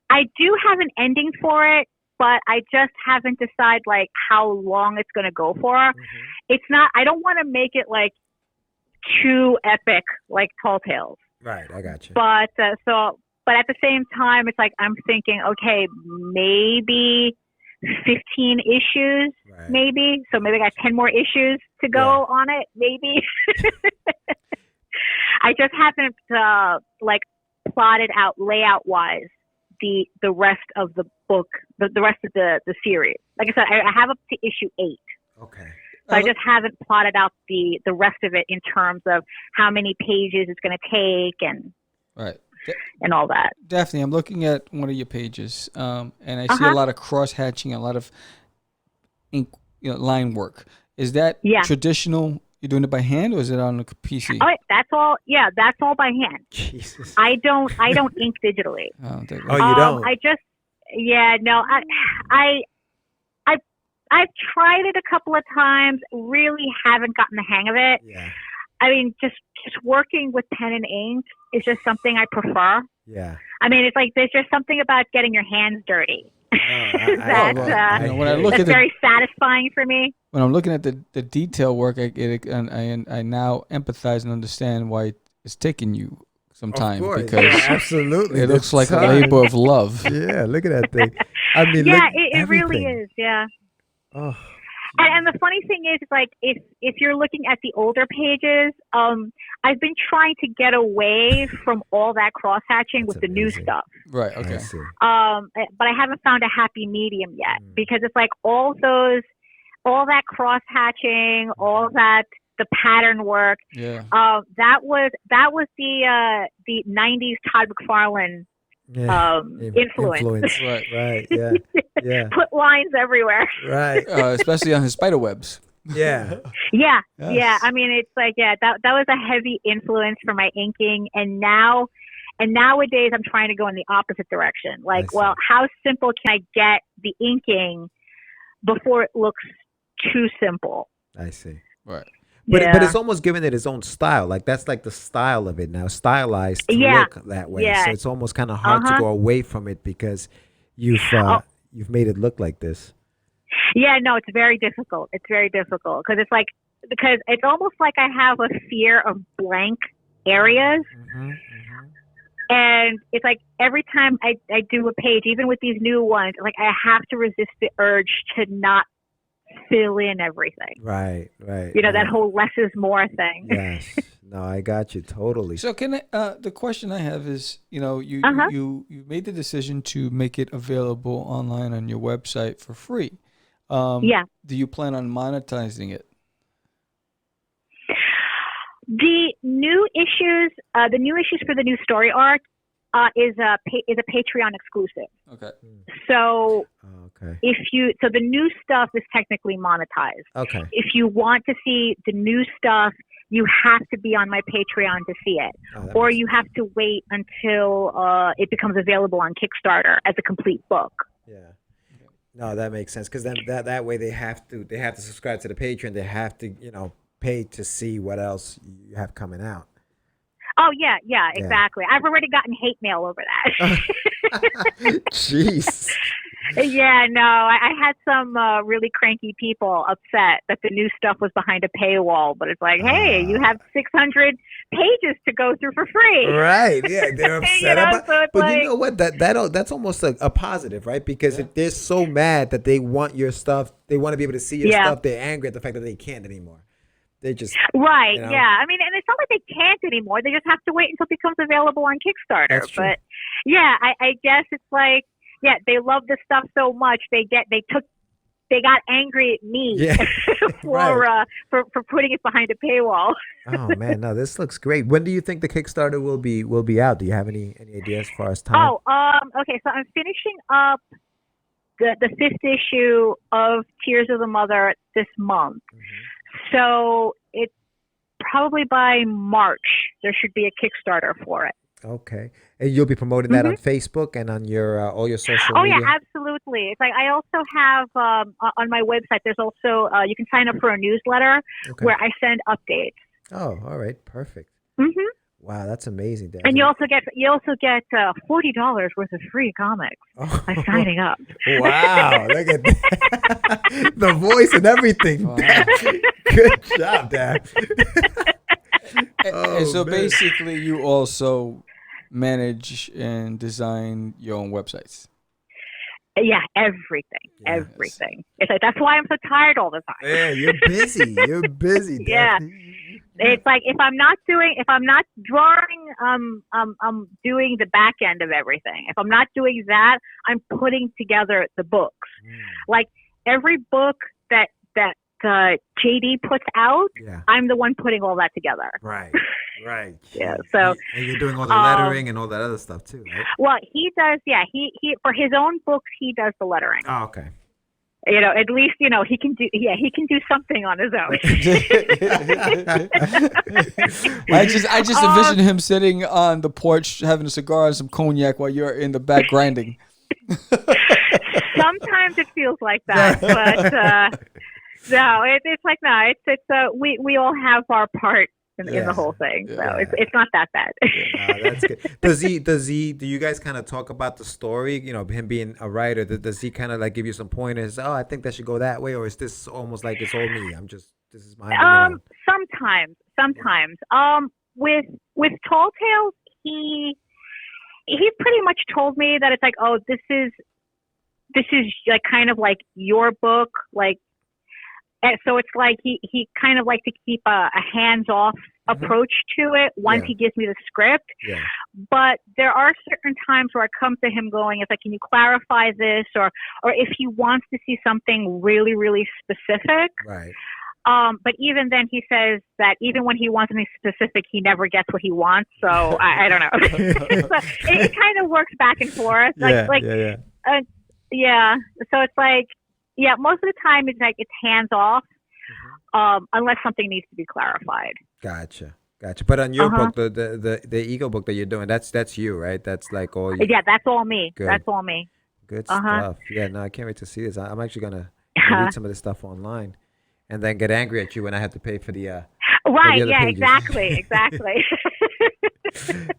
I do have an ending for it, but I just haven't decided like how long it's going to go for. It's not. I don't want to make it like too epic like Tall Tales. Right. I got you. But but at the same time, it's like I'm thinking, okay, maybe 15 issues, maybe. So maybe I got 10 more issues to go on it, maybe. I just haven't like plotted out layout wise the rest of the book, the rest of the series. Like I said, I have up to issue 8. Okay. So I just haven't plotted out the rest of it in terms of how many pages it's going to take and and all that. Daphne, I'm looking at one of your pages, and I see a lot of cross-hatching, a lot of ink, line work. Is that traditional? You're doing it by hand, or is it on a PC? Oh, that's all. Yeah, that's all by hand. Jesus. I don't ink digitally. Oh, you don't? I just, no. I've tried it a couple of times. Really haven't gotten the hang of it. Yeah. I mean, just working with pen and ink is just something I prefer. Yeah. I mean, it's like there's just something about getting your hands dirty. That's very satisfying for me. When I'm looking at the detail work, I get it, and I now empathize and understand why it's taking you some time, because absolutely, it looks like a labor of love. Yeah, look at that thing. I mean, it really is. Yeah. Oh. And the funny thing is, it's like if you're looking at the older pages, I've been trying to get away from all that cross hatching with the new stuff. Right. Okay. But I haven't found a happy medium yet, because it's like all that cross hatching, all that the pattern work. Yeah. That was the 90s Todd McFarlane influence. Right. Yeah. Put lines everywhere. Right. Especially on his spider webs. Yeah. Yeah. I mean, it's like, that was a heavy influence for my inking. And nowadays I'm trying to go in the opposite direction. Like, well, how simple can I get the inking before it looks too simple? I see. Right. But it's almost giving it its own style. Like that's like the style of it now, stylized to look that way. Yeah. So it's almost kind of hard to go away from it because you've made it look like this. Yeah, no, it's very difficult. It's very difficult because it's almost like I have a fear of blank areas. And it's like every time I do a page, even with these new ones, like I have to resist the urge to not fill in everything. Right. That whole less is more thing. Yes. No, I got you totally. So the question I have is, you made the decision to make it available online on your website for free. Do you plan on monetizing it? The new issues for the new story arc is a Patreon exclusive. Okay. So the new stuff is technically monetized. Okay. If you want to see the new stuff, you have to be on my Patreon to see it, or you have to wait until it becomes available on Kickstarter as a complete book. Yeah. No, that makes sense because then that way they have to subscribe to the Patreon. They have to pay to see what else you have coming out. Oh yeah, exactly. I've already gotten hate mail over that. Jeez. Yeah, no, I had some really cranky people upset that the new stuff was behind a paywall, but it's like, hey, you have 600 pages to go through for free. Right, yeah, they're upset about so but like, you know what, that's almost a positive, right? Because if they're so mad that they want your stuff, they want to be able to see your stuff, they're angry at the fact that they can't anymore. They just right, you know. yeah. I mean, and it's not like they can't anymore. They just have to wait until it becomes available on Kickstarter. That's true. But yeah, I guess it's like, yeah, they love this stuff so much. They got angry at me right. for putting it behind a paywall. Oh man, no, this looks great. When do you think the Kickstarter will be out? Do you have any idea as far as time? Okay. So I'm finishing up the fifth issue of Tears of the Mother this month. So it's probably by March there should be a Kickstarter for it. Okay, and you'll be promoting that on Facebook and on your all your social media? Oh yeah, absolutely. It's like I also have on my website. There's also you can sign up for a newsletter where I send updates. Oh, all right, perfect. Wow, that's amazing, Daphne. And you also get $40 worth of free comics by signing up. Wow, look at that. The voice and everything. Wow. Good job, Daph. And so basically, you also manage and design your own websites. Yeah, everything. It's like that's why I'm so tired all the time. Yeah, you're busy. You're busy. Yeah. It's like if I'm not drawing, I'm doing the back end of everything. If I'm not doing that, I'm putting together the books. Like every book that JD puts out, I'm the one putting all that together. Right. Yeah. So and you're doing all the lettering and all that other stuff too, right? Well, he does. Yeah. He for his own books, he does the lettering. Oh, okay. You know, at least he can do. Yeah, he can do something on his own. I just envision him sitting on the porch having a cigar and some cognac while you're in the back grinding. Sometimes it feels like that, but no, it's like no, it's we all have our part in the whole thing, so it's not that bad. That's good. Do you guys kind of talk about the story? You know, him being a writer, does he kind of like give you some pointers? Oh, I think that should go that way, or is this almost like it's all me? This is my Sometimes. With Tall Tales, he pretty much told me that it's like, oh, this is like kind of like your book, like. And so it's like he kind of like to keep a hands-off approach to it once he gives me the script. Yeah. But there are certain times where I come to him going, it's like, can you clarify this? Or if he wants to see something really, really specific. Right. But even then he says that even when he wants something specific, he never gets what he wants. So I don't know. So it kind of works back and forth. So it's like, yeah, most of the time it's like it's hands off, unless something needs to be clarified. Gotcha. But on your book, the ego book that you're doing, that's you, right? That's like all you. Yeah, that's all me. Good. That's all me. Good stuff. Yeah, no, I can't wait to see this. I'm actually gonna read some of this stuff online, and then get angry at you when I have to pay for the. Right. For the other pages. Exactly.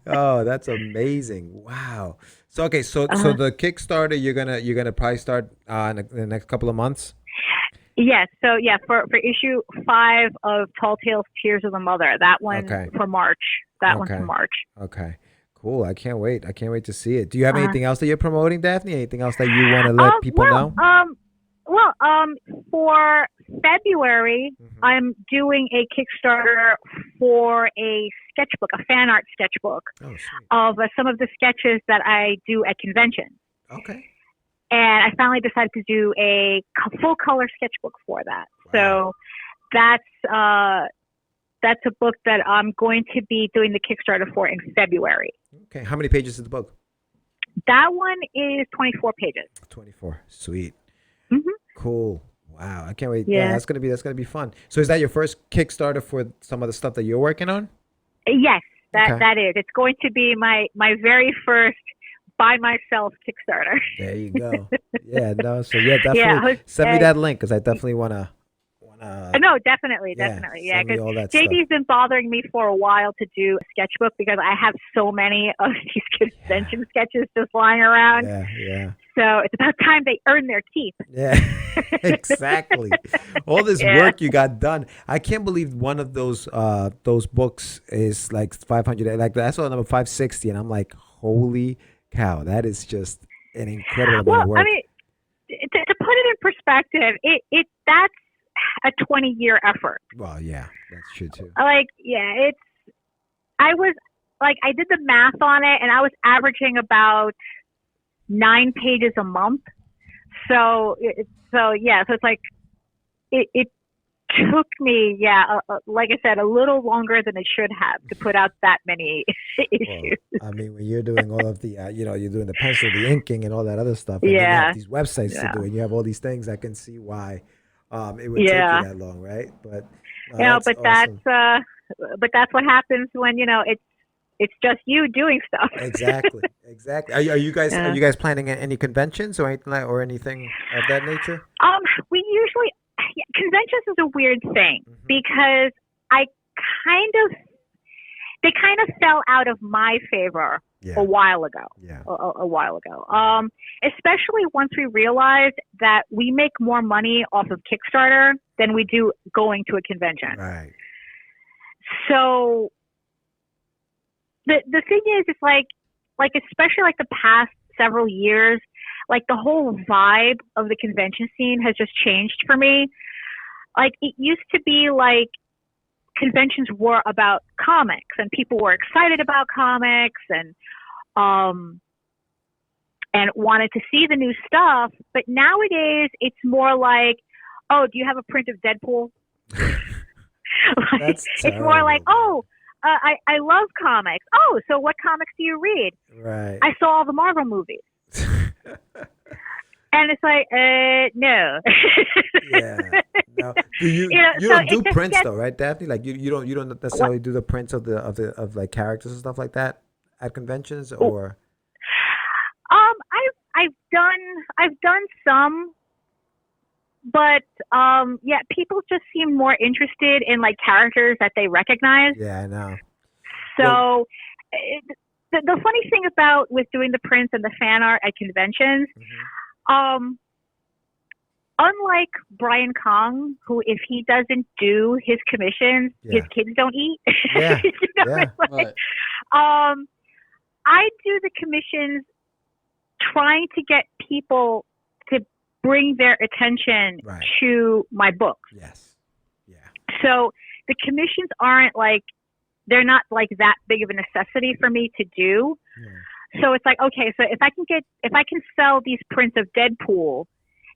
Oh, that's amazing! Wow. So so the Kickstarter you're gonna probably start in the next couple of months. Yes. So yeah, for issue 5 of Tall Tales, Tears of the Mother, that one for March. One's for March. Okay. Cool. I can't wait to see it. Do you have anything else that you're promoting, Daphne? Anything else that you want to let people know? For February, I'm doing a Kickstarter for a sketchbook, a fan art sketchbook of some of the sketches that I do at conventions. Okay. And I finally decided to do a full color sketchbook for that. Wow. So that's a book that I'm going to be doing the Kickstarter for in February. Okay. How many pages is the book? That one is 24 pages. 24. Sweet. Cool. Wow. I can't wait. Yeah, that's gonna be fun. So is that your first Kickstarter for some of the stuff that you're working on? Yes, that is. It's going to be my very first by myself Kickstarter. There you go. Yeah, no. So definitely send me that link because I definitely wanna. No, definitely. Yeah, because JD's been bothering me for a while to do a sketchbook because I have so many of these convention sketches just lying around. Yeah. So it's about time they earn their keep. Yeah, exactly. All this work you got done. I can't believe one of those books is like 500. Like that's on number 560, and I'm like, holy cow, that is just an incredible amount of work. I mean, to put it in perspective, a 20-year effort. Well, yeah, that's true too. Like, yeah, I was like, I did the math on it, and I was averaging about 9 pages a month. So it's like it took me, like I said, a little longer than it should have to put out that many issues. Well, I mean, when you're doing all of the, you're doing the pencil, the inking, and all that other stuff, and then you have these websites to do, and you have all these things, I can see why it would take you that long, right? But that's what happens when it's just you doing stuff. Exactly. Are you guys planning any conventions or anything of that nature? We usually. Conventions is a weird thing because they kind of fell out of my favor a while ago. Yeah. A while ago. Especially once we realized that we make more money off of Kickstarter than we do going to a convention. Right. So the thing is, it's like especially like the past several years, like the whole vibe of the convention scene has just changed for me. Like it used to be like conventions were about comics and people were excited about comics and wanted to see the new stuff. But nowadays it's more like, oh, do you have a print of Deadpool? Like, it's more like, oh, I love comics. Oh, so what comics do you read? Right. I saw all the Marvel movies. And it's like, no. Yeah. No. You don't do prints though, right, Daphne? Like you don't necessarily do the prints of like characters and stuff like that at conventions, or? I've done some, but people just seem more interested in like characters that they recognize. Yeah, I know. So. The funny thing with doing the prints and the fan art at conventions, unlike Brian Kong, who if he doesn't do his commissions, his kids don't eat. Yeah. Right. I do the commissions trying to get people to bring their attention to my books. Yes. Yeah. So the commissions aren't like, they're not like that big of a necessity for me to do. Yeah. So it's like, okay, so if I can sell these prints of Deadpool,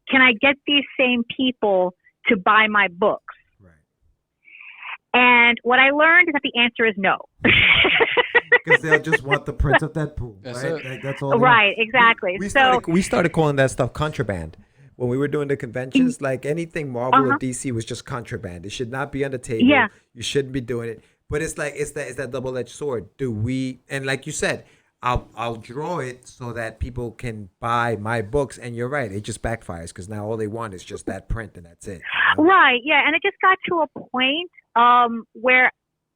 can I get these same people to buy my books? Right. And what I learned is that the answer is no. Because they'll just want the prints of Deadpool, right? That's all. Right, exactly. We started calling that stuff contraband. When we were doing the conventions, like anything Marvel or DC was just contraband. It should not be on the table. Yeah. You shouldn't be doing it. But it's like it's that double-edged sword. Do we? And like you said, I'll draw it so that people can buy my books. And you're right, it just backfires because now all they want is just that print and that's it. You know? Right? Yeah, and it just got to a point where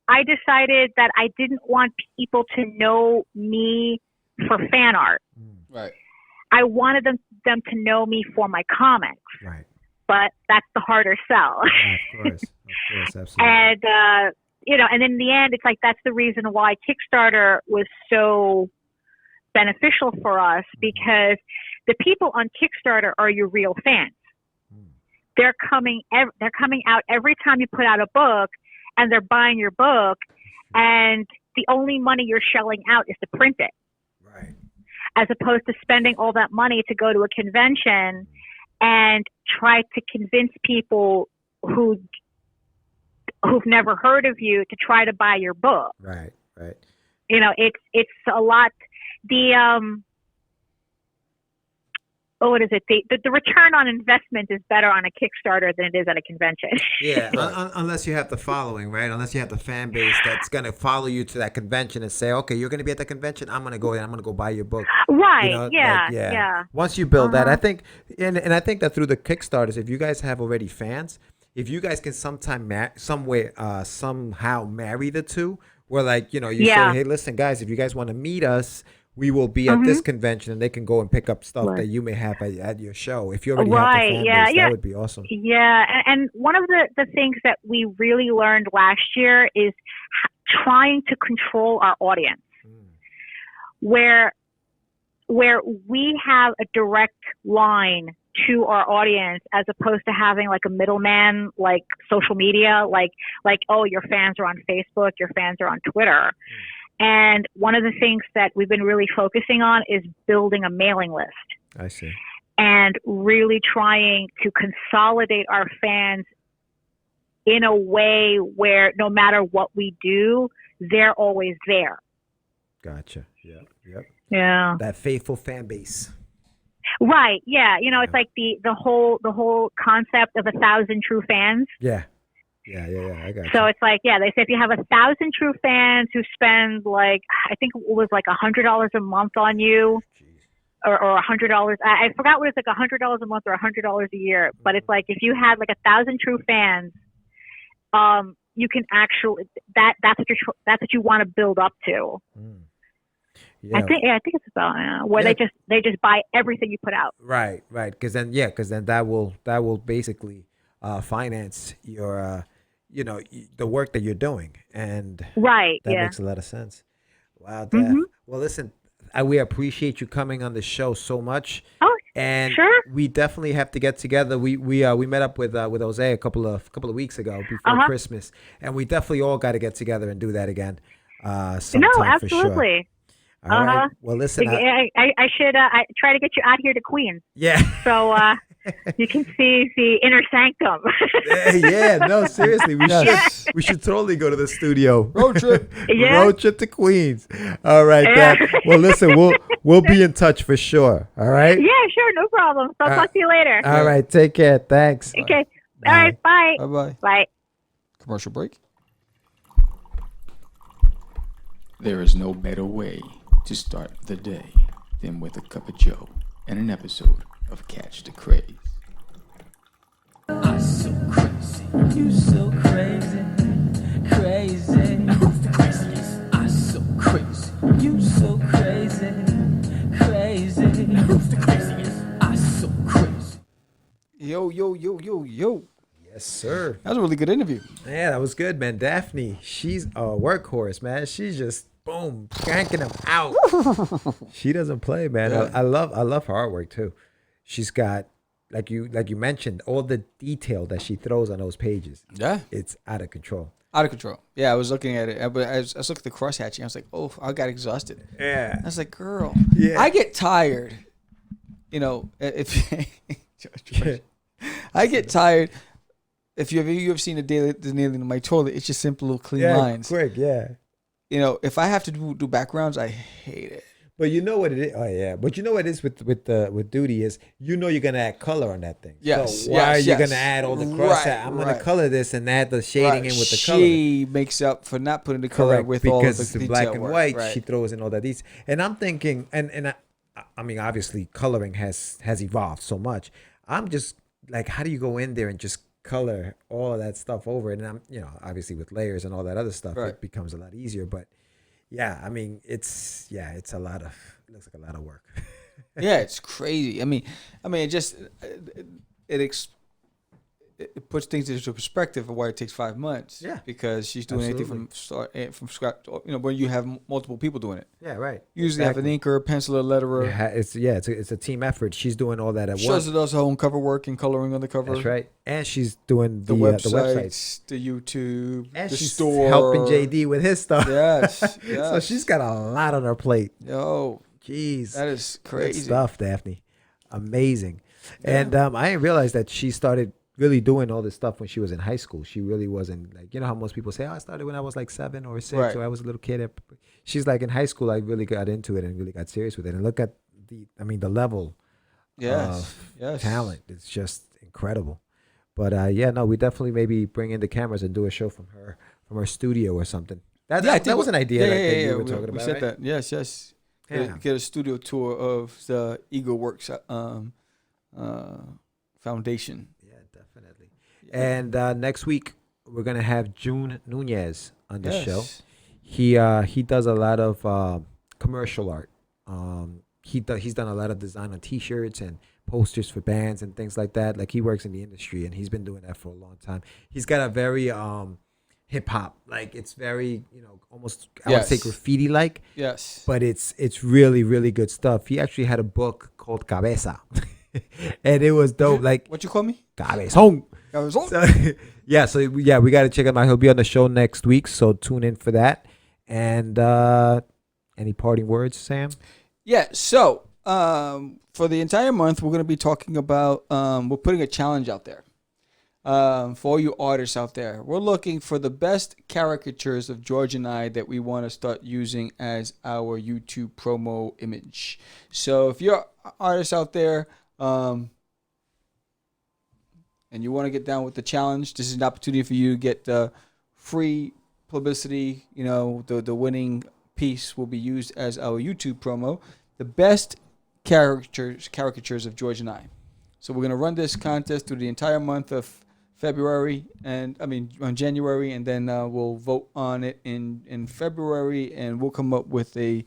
I decided that I didn't want people to know me for fan art. Right. I wanted them to know me for my comics. Right. But that's the harder sell. Yeah, of course, absolutely. And and in the end, it's like that's the reason why Kickstarter was so beneficial for us, because the people on Kickstarter are your real fans. They're coming out every time you put out a book, and they're buying your book, and the only money you're shelling out is to print it. Right. As opposed to spending all that money to go to a convention and try to convince people who've never heard of you to try to buy your book. Right. It's a lot. What is it? The return on investment is better on a Kickstarter than it is at a convention. Yeah, unless you have the following, right? Unless you have the fan base that's going to follow you to that convention and say, okay, you're going to be at the convention, I'm going to go there, I'm going to go buy your book. Right, yeah. Once you build that, I think, and I think that through the Kickstarters, if you guys have already fans, if you guys can somehow marry the two, where like, you say, hey, listen, guys, if you guys want to meet us, we will be at this convention, and they can go and pick up stuff that you may have at your show. If you already have the fan base, that would be awesome. Yeah, and one of the things that we really learned last year is trying to control our audience, where we have a direct line to our audience as opposed to having like a middleman, like social media, like, oh, your fans are on Facebook, your fans are on Twitter. And one of the things that we've been really focusing on is building a mailing list. I see. And really trying to consolidate our fans in a way where no matter what we do, they're always there. Gotcha. Yeah. Yep. Yeah. That faithful fan base. Right. Yeah. You know, it's like the whole concept of 1,000 true fans. Yeah. Yeah. I got So you. it's like, yeah, they say if you have 1,000 true fans who spend like, I think it was like $100 a month on you, or $100. I forgot what it's like, $100 a month or $100 a year. But it's like if you had like 1,000 true fans, you can actually that's what you want to build up to. Yeah. I think it's about where they just buy everything you put out. Right. Because then that will basically finance your the work that you're doing, and right. that makes a lot of sense. Wow. Daph. Well, listen, we appreciate you coming on the show so much. Oh, and sure. We definitely have to get together. We met up with Jose a couple of weeks ago before Christmas, and we definitely all got to get together and do that again. Sometime No, for sure. absolutely. All right. Well, listen, I should try to get you out here to Queens. Yeah. So you can see the inner sanctum. Yeah. No, seriously, we should totally go to the studio. Road trip. Yeah. Road trip to Queens. All right, Daph. Well, listen, we'll be in touch for sure. All right. Yeah, sure, no problem. So I'll talk to you later. All right. Take care. Thanks. Okay. All right. Bye. Bye-bye. Bye. Commercial break. There is no better way to start the day than with a cup of joe and an episode of Catch the Craze. I'm so crazy, you so crazy, crazy. Who's the craziest? I'm so crazy, you so crazy, crazy. Who's the craziest? I'm so crazy. Yo. Yes, sir. That was a really good interview. Yeah, that was good, man. Daphne, she's a workhorse, man. She's just boom, cranking them out. She doesn't play, man. Yeah. I love her artwork too. She's got, like you mentioned, all the detail that she throws on those pages. Yeah. It's out of control. Out of control. Yeah, I was looking at it. I was looking at the cross hatching. I was like, oh, I got exhausted. Yeah. I was like, girl. Yeah. I get tired. You know, if I get tired. If you ever seen the nailing in my toilet, it's just simple little clean lines. Quick, yeah. You know, if I have to do backgrounds, I hate it. But you know what it is? Oh yeah. But you know what it is with duty is you're gonna add color on that thing. Yes. So why are you yes. gonna add all the cross? I'm gonna color this and add the shading in with the color. She makes up for not putting the color Correct, with because all the it's detail black and work. white. Right. She throws in all that detail, and I'm thinking, and I mean, obviously, coloring has evolved so much. I'm just like, how do you go in there and just color all of that stuff over it? And I'm, obviously with layers and all that other stuff, Right. it becomes a lot easier. But yeah, I mean, it's a lot of. It looks like a lot of work. Yeah, it's crazy. I mean, it just it puts things into perspective of why it takes 5 months. Yeah, because she's doing anything from scratch. When you have multiple people doing it. Yeah, right. You usually have an inker, a penciler, a letterer. Yeah, it's a team effort. She's doing all that at She once. does her own cover work and coloring on the cover. That's right. And she's doing The websites, the YouTube, and the she's store. helping JD with his stuff. Yes. So she's got a lot on her plate. Yo, Jeez. that is Good crazy. stuff, Daphne. Amazing. Yeah. And I didn't realize that she started really doing all this stuff when she was in high school. She really wasn't like, how most people say, I started when I was like 7 or 6 Right. or I was a little kid. She's like in high school, I really got into it and really got serious with it. And look at the level of talent. It's just incredible. But we definitely maybe bring in the cameras and do a show from her studio or something. That was an idea that you were talking about. We said right? that. Yes. Yeah. Get a studio tour of the Ego Works foundation. Yeah, definitely. And next week we're gonna have June Nunez on the show. He does a lot of commercial art. He's done a lot of design on T-shirts and posters for bands and things like that. Like he works in the industry and he's been doing that for a long time. He's got a very hip hop, like it's very almost I would say graffiti like. Yes. But it's really really good stuff. He actually had a book called Cabeza. and it was dope. Like, What you call me? Cabezón. Cabezón. So we got to check him out. He'll be on the show next week, so tune in for that. And any parting words, Sam? Yeah. So for the entire month, we're going to be talking about. We're putting a challenge out there. For all you artists out there, we're looking for the best caricatures of George and I that we want to start using as our YouTube promo image. So if you're artists out there, and you want to get down with the challenge, this is an opportunity for you to get free publicity. You know, the winning piece will be used as our YouTube promo. The best caricatures of George and I. So we're going to run this contest through the entire month of January, and then we'll vote on it in February, and we'll come up with a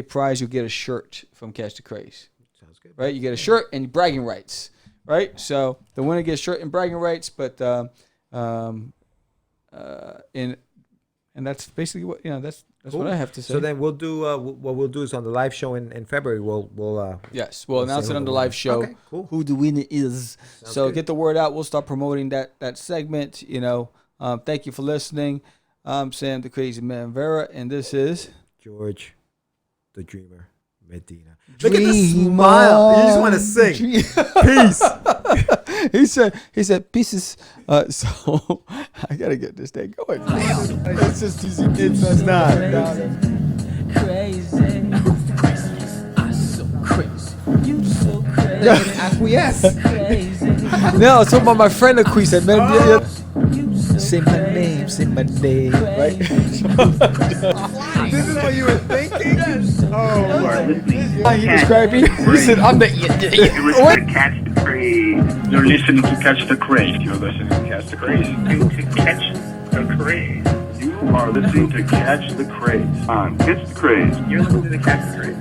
prize. You'll get a shirt from Catch the Craze. Sounds good. Right? You get a shirt and bragging rights. Right? So the winner gets shirt and bragging rights, but and that's basically what that's cool. What I have to say. So then we'll do what we'll do is on the live show in February. We'll announce it on the live show. Okay, cool. Who the winner is. Sounds so good. get the word out. We'll start promoting that segment. Thank you for listening. I'm Sam the Crazy Man Vera, and this is George the Dreamer Medina. Look at the smile. You just want to sing. Peace. He said pieces. So I gotta get this thing going. It's just easy. It's not. Crazy. I'm so crazy. You so crazy. Acquiesce. Crazy. No, it's about my friend Acquiesce. Man, You so say my name. Say my name. Right. This is what you were thinking? Oh, You are listening. He described me. He said, "I'm the." You're listening to Catch the Craze. You're listening to Catch the Craze. You're listening to Catch the Craze. To Catch the Craze. You are listening to Catch the Craze on Catch the Craze. You're listening to Catch the Craze.